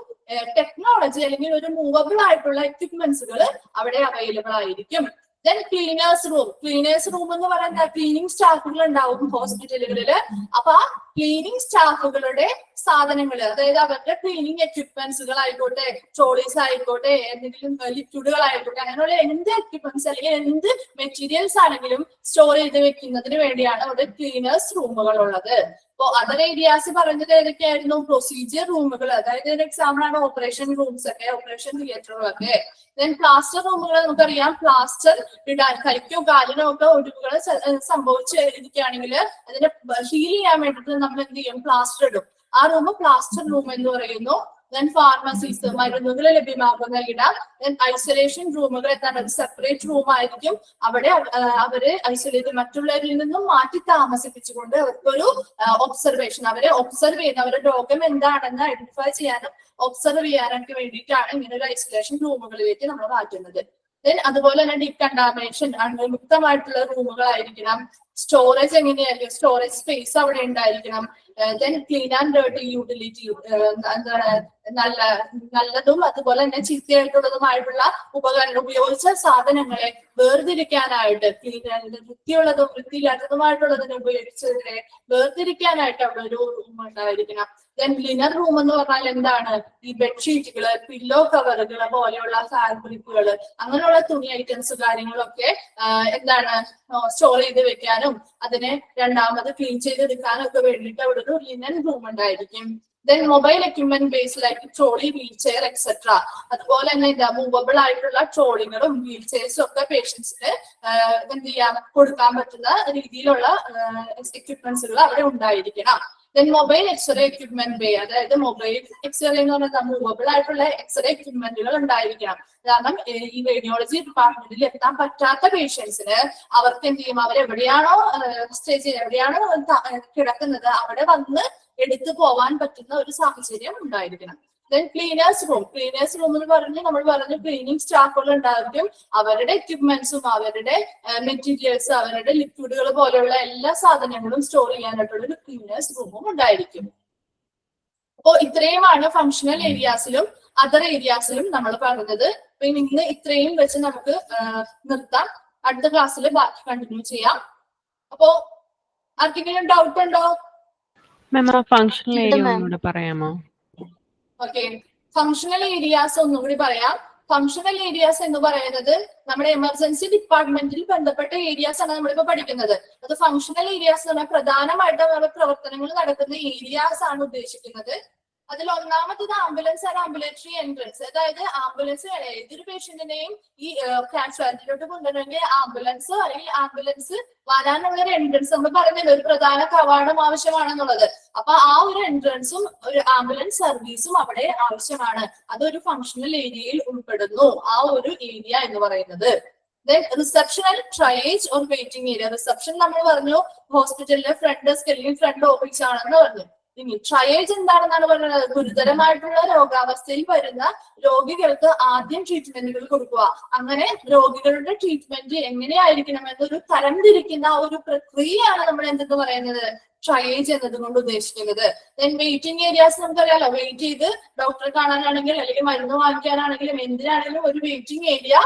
ടെക്നോളജി അല്ലെങ്കിൽ ഒരു മൂവബിൾ ആയിട്ടുള്ള എക്യുപ്മെന്റ്സുകൾ അവിടെ അവൈലബിൾ ആയിരിക്കും. Then cleaners room. Cleaners room എന്ന് പറയുന്ന ക്ലീനിങ് സ്റ്റാഫുകൾ ഉണ്ടാവും ഹോസ്പിറ്റലുകളില്. അപ്പൊ ആ ക്ലീനിങ് സ്റ്റാഫുകളുടെ സാധനങ്ങൾ, അതായത് അവരുടെ ക്ലീനിങ് എക്യുപ്മെന്റ്സുകൾ ആയിക്കോട്ടെ, ട്രോളീസ് ആയിക്കോട്ടെ, എന്തെങ്കിലും ലിക്വിഡുകൾ ആയിക്കോട്ടെ, അങ്ങനെയുള്ള എന്ത് എക്യുപ്മെന്റ്സ് അല്ലെങ്കിൽ എന്ത് മെറ്റീരിയൽസ് ആണെങ്കിലും സ്റ്റോർ ചെയ്ത് വെക്കുന്നതിന് വേണ്ടിയാണ് അവിടെ ക്ലീനേഴ്സ് റൂമുകൾ ഉള്ളത്. അപ്പോ അതർ ഏരിയാസ് പറഞ്ഞത് ഏതൊക്കെയായിരുന്നു? പ്രൊസീജിയർ റൂമുകൾ, അതായത് ഒരു എക്സാമ്പിൾ ആണ് ഓപ്പറേഷൻ റൂംസ് ഒക്കെ, ഓപ്പറേഷൻ തിയേറ്ററുകളൊക്കെ. ദെൻ പ്ലാസ്റ്റർ റൂമുകൾ നമുക്കറിയാം, പ്ലാസ്റ്റർ ഇടാൻ കൈക്കോ കാലിനോ ഒക്കെ ഒടിവുകൾ സംഭവിച്ചിരിക്കുകയാണെങ്കിൽ അതിനെ ഹീൽ ചെയ്യാൻ വേണ്ടിയിട്ട് നമ്മൾ എന്ത് ചെയ്യും? പ്ലാസ്റ്റർ ഇടും. ആ റൂം പ്ലാസ്റ്റർ റൂം എന്ന് പറയുന്നു. ദെൻ ഫാർമസീസ്, മരുന്നുകൾ ലഭ്യമാകുന്ന ഇടം. ദെൻ ഐസൊലേഷൻ റൂമുകൾ എന്താണ്? ഒരു സെപ്പറേറ്റ് റൂം ആയിരിക്കും. അവിടെ അവര് ഐസൊലേറ്റ് മറ്റുള്ളവരിൽ നിന്നും മാറ്റി താമസിപ്പിച്ചുകൊണ്ട് അവർക്കൊരു ഒബ്സർവേഷൻ, അവരെ ഒബ്സർവ് ചെയ്യുന്ന അവരുടെ രോഗം എന്താണെന്ന് ഐഡന്റിഫൈ ചെയ്യാനും ഒബ്സർവ് ചെയ്യാനൊക്കെ വേണ്ടിയിട്ടാണ് ഇങ്ങനെ ഒരു ഐസൊലേഷൻ റൂമുകളിലേക്ക് നമ്മൾ മാറ്റുന്നത്. ദെൻ അതുപോലെ തന്നെ ഡീകണ്ടാമിനേഷൻ, അണുമുക്തമായിട്ടുള്ള റൂമുകളായിരിക്കണം. സ്റ്റോറേജ് എങ്ങനെയായിരിക്കും? സ്റ്റോറേജ് സ്പേസ് അവിടെ ഉണ്ടായിരിക്കണം. Then clean and dirty utility, എന്താണ് നല്ലതും അതുപോലെ തന്നെ ചീത്തയായിട്ടുള്ളതുമായിട്ടുള്ള ഉപകരണം, ഉപയോഗിച്ച സാധനങ്ങളെ വേർതിരിക്കാനായിട്ട്, വൃത്തിയുള്ളതും വൃത്തിയില്ലാത്തതുമായിട്ടുള്ളതിനെ ഉപയോഗിച്ചതിനെ വേർതിരിക്കാനായിട്ട് അവിടെ ഒരു റൂം ഉണ്ടായിരിക്കണം. ദെൻ ലിനർ റൂം എന്ന് പറഞ്ഞാൽ എന്താണ്? ഈ ബെഡ്ഷീറ്റുകള്, പില്ലോ കവറുകള് പോലെയുള്ള ഫാബ്രിക്കുകള്, അങ്ങനെയുള്ള തുണി ഐറ്റംസ് കാര്യങ്ങളൊക്കെ എന്താണ്? സ്റ്റോർ ചെയ്ത് വെക്കാനും അതിനെ രണ്ടാമത് ക്ലീൻ ചെയ്തെടുക്കാനും ഒക്കെ വേണ്ടിയിട്ട് അവിടെ ഒരു ലിനൻ റൂം ഉണ്ടായിരിക്കും. Then mobile equipment base like trolley, wheel chair etcetera. അതുപോലെ തന്നെ എന്താ? മൂവബിൾ ആയിട്ടുള്ള ട്രോളികളും വീൽ ചെയർസും ഒക്കെ പേഷ്യൻസിന് എന്ത് ചെയ്യാൻ കൊടുക്കാൻ പറ്റുന്ന രീതിയിലുള്ള എക്യുപ്മെന്റ്സുകൾ അവിടെ ഉണ്ടായിരിക്കണം. Then mobile x-ray equipment bay, അതായത് മൊബൈൽ എക്സ്റേ എന്ന് പറഞ്ഞാൽ മൂവബിൾ ആയിട്ടുള്ള എക്സ്റേ എക്യുപ്മെന്റുകൾ ഉണ്ടായിരിക്കണം. കാരണം ഈ റേഡിയോളജി ഡിപ്പാർട്ട്മെന്റിൽ എത്താൻ പറ്റാത്ത പേഷ്യൻസിന് അവർക്ക് എന്ത് ചെയ്യും? അവരെവിടെയാണോ സ്റ്റേ ചെയ്യുന്നത്, എവിടെയാണോ കിടക്കുന്നത്, അവിടെ വന്ന് എടുത്തു പോവാൻ പറ്റുന്ന ഒരു സാഹചര്യം ഉണ്ടായിരിക്കണം. Then cleaners room, cleaners room എന്ന് പറഞ്ഞ് നമ്മൾ പറഞ്ഞു ക്ലീനിങ് സ്റ്റാഫുകൾ ഉണ്ടായിരിക്കും. അവരുടെ എക്യുപ്മെന്റ്സും അവരുടെ മെറ്റീരിയൽസ്, അവരുടെ ലിക്വിഡുകൾ പോലെയുള്ള എല്ലാ സാധനങ്ങളും സ്റ്റോർ ചെയ്യാനായിട്ടുള്ള ഒരു ക്ലീനേഴ്സ് റൂമും ഉണ്ടായിരിക്കും. അപ്പോ ഇത്രയുമാണ് ഫങ്ഷണൽ ഏരിയാസിലും അതർ ഏരിയാസിലും നമ്മൾ പറഞ്ഞത്. അപ്പൊ ഇന്ന് ഇത്രയും വെച്ച് നമുക്ക് നിർത്താം. അടുത്ത ക്ലാസ്സിൽ ബാക്കി കണ്ടിന്യൂ ചെയ്യാം. അപ്പോ ആർക്കെങ്കിലും ഡൗട്ട് ഉണ്ടോ? ഫങ്ഷണൽ ഏരിയ ഒന്നുകൂടെ പറയാമോ? ഓക്കെ, ഫങ്ഷണൽ ഏരിയാസ് ഒന്നുകൂടി പറയാം. ഫങ്ഷണൽ ഏരിയാസ് എന്ന് പറയുന്നത് നമ്മുടെ എമർജൻസി ഡിപ്പാർട്ട്മെന്റിൽ ബന്ധപ്പെട്ട ഏരിയാസ് ആണ് നമ്മളിപ്പോ പഠിക്കുന്നത്. അത് ഫങ്ഷണൽ ഏരിയാസ് എന്ന് പറഞ്ഞാൽ പ്രധാനമായിട്ട് നമ്മുടെ പ്രവർത്തനങ്ങൾ നടക്കുന്ന ഏരിയാസ് ആണ് ഉദ്ദേശിക്കുന്നത്. അതിൽ ഒന്നാമത്തത് ആംബുലൻസ് ആൻഡ് ആംബുലേറ്ററി എൻട്രൻസ്. അതായത് ആംബുലൻസ് ഏതൊരു പേഷ്യന്റിനെയും ഈ കാഷ്വാലിറ്റിയിലോട്ട് കൊണ്ടുവരണമെങ്കിൽ ആംബുലൻസ് അല്ലെങ്കിൽ ആംബുലൻസ് വരാനുള്ള ഒരു എൻട്രൻസ് നമ്മൾ പറയുന്നില്ല, ഒരു പ്രധാന കവാടം ആവശ്യമാണെന്നുള്ളത്. അപ്പൊ ആ ഒരു എൻട്രൻസും ഒരു ആംബുലൻസ് സർവീസും അവിടെ ആവശ്യമാണ്. അതൊരു ഫങ്ഷണൽ ഏരിയയിൽ ഉൾപ്പെടുന്നു, ആ ഒരു ഏരിയ എന്ന് പറയുന്നത്. Then reception and triage or waiting area. Reception നമ്മൾ പറഞ്ഞു ഹോസ്പിറ്റലിലെ ഫ്രണ്ട് ഡെസ്ക് അല്ലെങ്കിൽ ഫ്രണ്ട് ഓഫീസ് ആണെന്ന് പറഞ്ഞു. ഇനി ട്രയേജ് എന്താണെന്നാണ് പറയുന്നത്? ഗുരുതരമായിട്ടുള്ള രോഗാവസ്ഥയിൽ വരുന്ന രോഗികൾക്ക് ആദ്യം ട്രീറ്റ്മെന്റുകൾ കൊടുക്കുക. അങ്ങനെ രോഗികളുടെ ട്രീറ്റ്മെന്റ് എങ്ങനെയായിരിക്കണം എന്നൊരു തരംതിരിക്കുന്ന ഒരു പ്രക്രിയയാണ് നമ്മൾ എന്തെന്ന് പറയുന്നത്? ട്രയേജ് എന്നതുകൊണ്ട് ഉദ്ദേശിക്കുന്നത്. ദെൻ വെയിറ്റിംഗ് ഏരിയാസ് നമുക്കറിയാലോ, വെയിറ്റ് ചെയ്ത് ഡോക്ടറെ കാണാനാണെങ്കിൽ അല്ലെങ്കിൽ മരുന്ന് വാങ്ങിക്കാനാണെങ്കിലും എന്തിനാണെങ്കിലും ഒരു വെയിറ്റിംഗ് ഏരിയ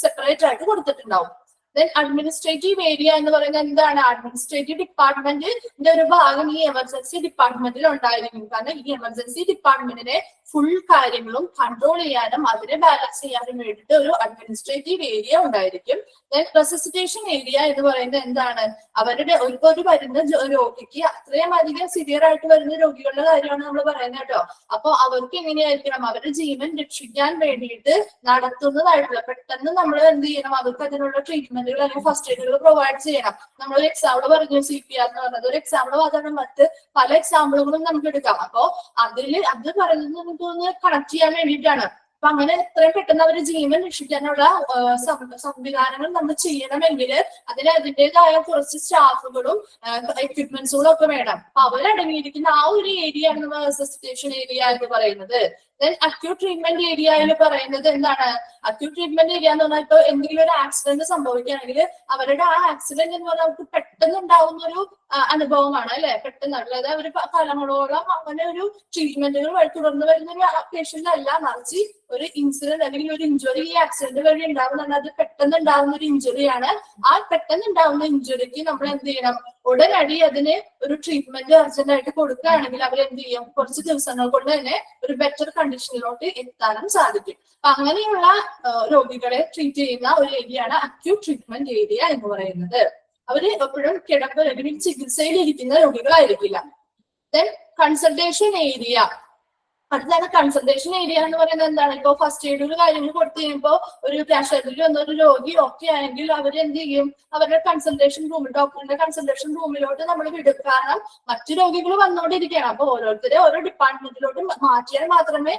സെപ്പറേറ്റ് ആയിട്ട് കൊടുത്തിട്ടുണ്ടാവും. ദെൻ അഡ്മിനിസ്ട്രേറ്റീവ് ഏരിയ എന്ന് പറയുന്നത് എന്താണ്? അഡ്മിനിസ്ട്രേറ്റീവ് ഡിപ്പാർട്ട്മെന്റിന്റെ ഒരു ഭാഗം ഈ എമർജൻസി ഡിപ്പാർട്ട്മെന്റിൽ ഉണ്ടായിരിക്കും. കാരണം ഈ എമർജൻസി ഡിപ്പാർട്ട്മെന്റിനെ ഫുൾ കാര്യങ്ങളും കൺട്രോൾ ചെയ്യാനും അതിനെ ബാലൻസ് ചെയ്യാനും വേണ്ടിയിട്ട് ഒരു അഡ്മിനിസ്ട്രേറ്റീവ് ഏരിയ ഉണ്ടായിരിക്കും. ദെൻ റെസിസിറ്റേഷൻ ഏരിയ എന്ന് പറയുന്നത് എന്താണ്? അവരുടെ ഒരു വരുന്ന രോഗിക്ക് അത്രയും അധികം സിവിയർ ആയിട്ട് വരുന്ന രോഗികളുടെ കാര്യമാണ് നമ്മൾ പറയുന്നത് കേട്ടോ. അപ്പൊ അവർക്ക് എങ്ങനെയായിരിക്കണം? അവരുടെ ജീവൻ രക്ഷിക്കാൻ വേണ്ടിയിട്ട് നടത്തുന്നതായിട്ടുള്ള പെട്ടെന്ന് നമ്മൾ എന്ത് ചെയ്യണം? അവർക്ക് അതിനുള്ള ട്രീറ്റ്മെന്റുകൾ അല്ലെങ്കിൽ ഫസ്റ്റ് എയ്ഡുകൾ പ്രൊവൈഡ് ചെയ്യണം. നമ്മളൊരു എക്സാമ്പിൾ പറഞ്ഞു CPR എന്ന് പറഞ്ഞത്. ഒരു എക്സാമ്പിൾ മാത്രമാണ്, മറ്റ് പല എക്സാമ്പിളുകളും നമുക്ക് എടുക്കാം. അപ്പൊ അത് പറയുന്നത് കണക്ട് ചെയ്യാൻ വേണ്ടിയിട്ടാണ്. അപ്പൊ അങ്ങനെ എത്രയും പെട്ടെന്ന് അവരുടെ ജീവൻ രക്ഷിക്കാനുള്ള സംവിധാനങ്ങൾ നമ്മൾ ചെയ്യണമെങ്കിൽ അതിന് അതിൻ്റെതായ കുറച്ച് സ്റ്റാഫുകളും എക്വിപ്മെന്റ്സുകളും ഒക്കെ വേണം. അപ്പൊ അവരടങ്ങിയിരിക്കുന്ന ആ ഒരു ഏരിയ ആണ് നമ്മൾ റെസിസിറ്റേഷൻ ഏരിയ എന്ന് പറയുന്നത്. ദെൻ അക്യൂട്ട് ട്രീറ്റ്മെന്റ് ഏരിയ എന്ന് പറയുന്നത് എന്താണ്? അക്യൂട്ട് ട്രീറ്റ്മെന്റ് ഏരിയ എന്ന് പറഞ്ഞാൽ ഇപ്പൊ എന്തെങ്കിലും ഒരു ആക്സിഡന്റ് സംഭവിക്കുകയാണെങ്കിൽ അവരുടെ ആ ആക്സിഡന്റ് എന്ന് പറഞ്ഞാൽ അവർക്ക് പെട്ടെന്ന് ഉണ്ടാവുന്ന ഒരു അനുഭവമാണ് അല്ലെ? പെട്ടെന്ന്, അതായത് അവർ കാലങ്ങളോളം അങ്ങനെ ഒരു ട്രീറ്റ്മെന്റുകൾ തുടർന്ന് വരുന്ന ഒരു പേഷ്യന്റ് അല്ല, മറിച്ച് ഒരു ഇൻസിഡന്റ് അല്ലെങ്കിൽ ഒരു ഇഞ്ചുറി ഈ ആക്സിഡന്റ് വഴി ഉണ്ടാവുന്ന അത് പെട്ടെന്ന് ഉണ്ടാവുന്ന ഒരു ഇഞ്ചുറിയാണ്. ആ പെട്ടെന്ന് ഉണ്ടാവുന്ന ഇഞ്ചുറിക്ക് നമ്മൾ എന്ത് ചെയ്യണം? ഉടനടി അതിന് ഒരു ട്രീറ്റ്മെന്റ് അർജന്റ് ആയിട്ട് കൊടുക്കുകയാണെങ്കിൽ അവർ എന്ത് ചെയ്യും? കുറച്ച് ദിവസങ്ങൾ കൊണ്ട് തന്നെ ഒരു ബെറ്റർ കണ്ടീഷനിലോട്ട് എത്താനും സാധിക്കും. അപ്പൊ അങ്ങനെയുള്ള രോഗികളെ ട്രീറ്റ് ചെയ്യുന്ന ഒരു ഏരിയയാണ് അക്യൂട്ട് ട്രീറ്റ്മെന്റ് ഏരിയ എന്ന് പറയുന്നത്. അവര് എപ്പോഴും കിടപ്പ് അല്ലെങ്കിൽ ചികിത്സയിൽ ഇരിക്കുന്ന രോഗികളായിരിക്കില്ല. Then consultation area. അടുത്താണ് കൺസൾട്ടേഷൻ ഏരിയ എന്ന് പറയുന്നത് എന്താണ്? ഇപ്പൊ ഫസ്റ്റ് എയ്ഡ് കാര്യങ്ങൾ കൊടുത്തു കഴിയുമ്പോൾ ഒരു കാഷ്വാലിറ്റിയിൽ വന്ന ഒരു രോഗി ഓക്കെ ആയെങ്കിൽ അവർ എന്ത് ചെയ്യും? അവരുടെ കൺസൾട്ടേഷൻ റൂമിൽ, ഡോക്ടറിന്റെ കൺസൾട്ടേഷൻ റൂമിലോട്ട് നമ്മൾ വിടും. കാരണം മറ്റു രോഗികൾ വന്നുകൊണ്ടിരിക്കുകയാണ്. അപ്പൊ ഓരോരുത്തരെ ഓരോ ഡിപ്പാർട്ട്മെന്റിലോട്ട് മാറ്റിയാൽ മാത്രമേ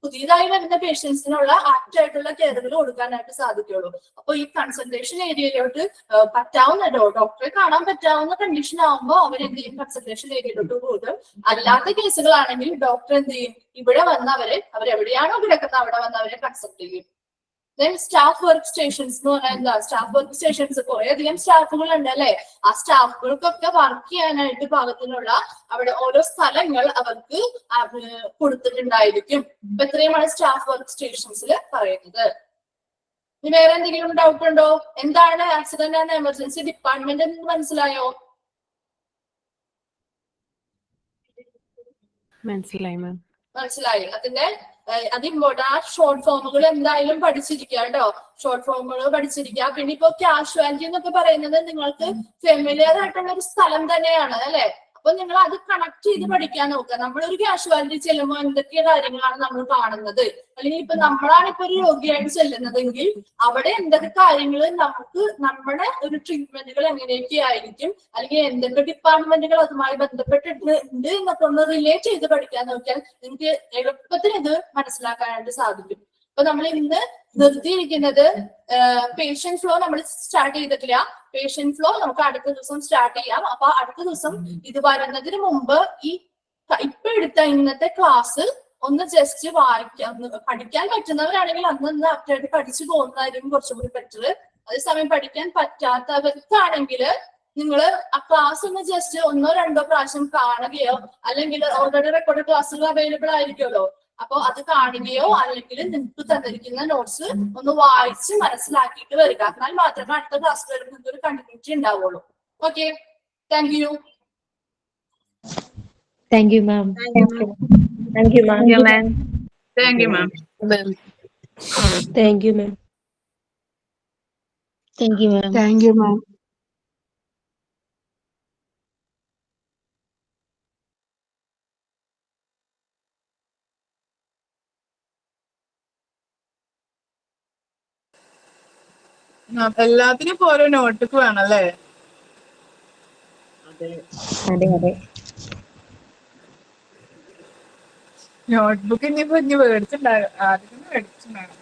പുതിയതായി വരുന്ന പേഷ്യൻസിനുള്ള ആക്ട് ആയിട്ടുള്ള കെയറുകൾ കൊടുക്കാനായിട്ട് സാധിക്കുള്ളൂ. അപ്പൊ ഈ കൺസൾട്ടേഷൻ ഏരിയയിലോട്ട് പറ്റാവുന്ന ഡോക്ടറെ കാണാൻ പറ്റാവുന്ന കണ്ടീഷൻ ആകുമ്പോൾ അവരെന്ത് ചെയ്യും? കൺസൾട്ടേഷൻ ഏരിയയിലോട്ട് പോകും. അല്ലാത്ത കേസുകളാണെങ്കിൽ ഡോക്ടർ എന്ത് ചെയ്യും? ഇവിടെ വന്ന് അവരെവിടെയാണോ കിടക്കുന്നത് അവിടെ വന്ന് അവരെ കൺസൾട്ട് ചെയ്യും. ദെൻ സ്റ്റാഫ് വർക്ക് സ്റ്റേഷൻസ് എന്ന് പറഞ്ഞാൽ എന്താ? സ്റ്റാഫ് വർക്ക് സ്റ്റേഷൻസ് കുറെ അധികം സ്റ്റാഫുകൾ ഉണ്ട് അല്ലെ? ആ സ്റ്റാഫുകൾക്കൊക്കെ വർക്ക് ചെയ്യാനായിട്ട് പാകത്തിനുള്ള അവിടെ ഓരോ സ്ഥലങ്ങൾ അവർക്ക് കൊടുത്തിട്ടുണ്ടായിരിക്കും. ഇപ്പൊ ഇത്രയുമാണ് സ്റ്റാഫ് വർക്ക് സ്റ്റേഷൻസിൽ പറയുന്നത്. ഇനി വേറെ എന്തെങ്കിലും ഡൗട്ട് ഉണ്ടോ? എന്താണ് ആക്സിഡന്റ് ആൻഡ് എമർജൻസി ഡിപ്പാർട്ട്മെന്റ് എന്ന് മനസ്സിലായോ? മനസ്സിലായി മാം. മനസ്സിലായി. അത് ഇമ്പോർട്ടൻ്റ്. ആ ഷോർട്ട് ഫോമുകൾ എന്തായാലും പഠിച്ചിരിക്കുക കേട്ടോ. ഷോർട്ട് ഫോമുകൾ പഠിച്ചിരിക്കുക. പിന്നെ ഇപ്പൊ കാഷ്വാലിറ്റി എന്നൊക്കെ പറയുന്നത് നിങ്ങൾക്ക് ഫെമിലിയർ ആയിട്ടുള്ള ഒരു സ്ഥലം തന്നെയാണ് അല്ലെ? അപ്പൊ നിങ്ങൾ അത് കണക്ട് ചെയ്ത് പഠിക്കാൻ നോക്കുക. നമ്മളൊരു കാഷ്വാലിറ്റി ചെല്ലുമ്പോൾ എന്തൊക്കെ കാര്യങ്ങളാണ് നമ്മൾ കാണുന്നത്, അല്ലെങ്കിൽ ഇപ്പൊ നമ്മളാണ് ഇപ്പൊ ഒരു രോഗിയായിട്ട് ചെല്ലുന്നതെങ്കിൽ അവിടെ എന്തൊക്കെ കാര്യങ്ങൾ നമുക്ക് നമ്മുടെ ഒരു ട്രീറ്റ്മെന്റുകൾ എങ്ങനെയൊക്കെ ആയിരിക്കും, അല്ലെങ്കിൽ എന്തൊക്കെ ഡിപ്പാർട്ട്മെന്റുകൾ അതുമായി ബന്ധപ്പെട്ടിട്ടുണ്ട് എന്നൊക്കെ ഒന്ന് റിലേറ്റ് ചെയ്ത് പഠിക്കാൻ നോക്കിയാൽ നിങ്ങൾക്ക് എളുപ്പത്തിൽ ഇത് മനസ്സിലാക്കാനായിട്ട് സാധിക്കും. അപ്പൊ നമ്മൾ ഇന്ന് നിർത്തിയിരിക്കുന്നത് പേഷ്യന്റ് ഫ്ലോ നമ്മൾ സ്റ്റാർട്ട് ചെയ്തിട്ടില്ല. പേഷ്യന്റ് ഫ്ലോ നമുക്ക് അടുത്ത ദിവസം സ്റ്റാർട്ട് ചെയ്യാം. അപ്പൊ അടുത്ത ദിവസം ഇത് വരുന്നതിന് മുമ്പ് ഇപ്പൊ എടുത്ത ഇന്നത്തെ ക്ലാസ് ഒന്ന് ജസ്റ്റ് പഠിക്കാൻ പറ്റുന്നവരാണെങ്കിൽ അന്ന് ആപ്റ്റായിട്ട് പഠിച്ചു പോകുന്നതായിരിക്കും കുറച്ചുകൂടി ബെറ്റർ. അതേസമയം പഠിക്കാൻ പറ്റാത്തവർക്കാണെങ്കിൽ നിങ്ങൾ ആ ക്ലാസ് ഒന്ന് ജസ്റ്റ് 1 or 2 പ്രാവശ്യം കാണുകയോ, അല്ലെങ്കിൽ ഓൾറെഡി റെക്കോർഡ് ക്ലാസ്സുകൾ അവൈലബിൾ ആയിരിക്കുമല്ലോ, അപ്പൊ അത് കാണുകയോ അല്ലെങ്കിൽ നിങ്ങൾക്ക് തന്നിരിക്കുന്ന നോട്ട്സ് ഒന്ന് വായിച്ച് മനസ്സിലാക്കിയിട്ട് വരിക. എന്നാൽ മാത്രമേ അടുത്ത ക്ലാസ്സിൽ നിങ്ങൾക്ക് ഒരു കണ്ടിന്യൂറ്റി ഉണ്ടാവുള്ളൂ. Okay, thank you. Thank you ma'am. Thank you ma'am. Thank you ma'am. Thank you ma'am. Thank you ma'am. Thank you ma'am. എല്ലാത്തിനും ഇപ്പൊ ഓരോ നോട്ട്ക്ക് വേണം അല്ലേ? അതെ അതെ. നോട്ട്ബുക്ക് ഇനി മേടിച്ചിട്ടുണ്ടാകും. ആദ്യം മേടിച്ചിട്ടുണ്ടാകും.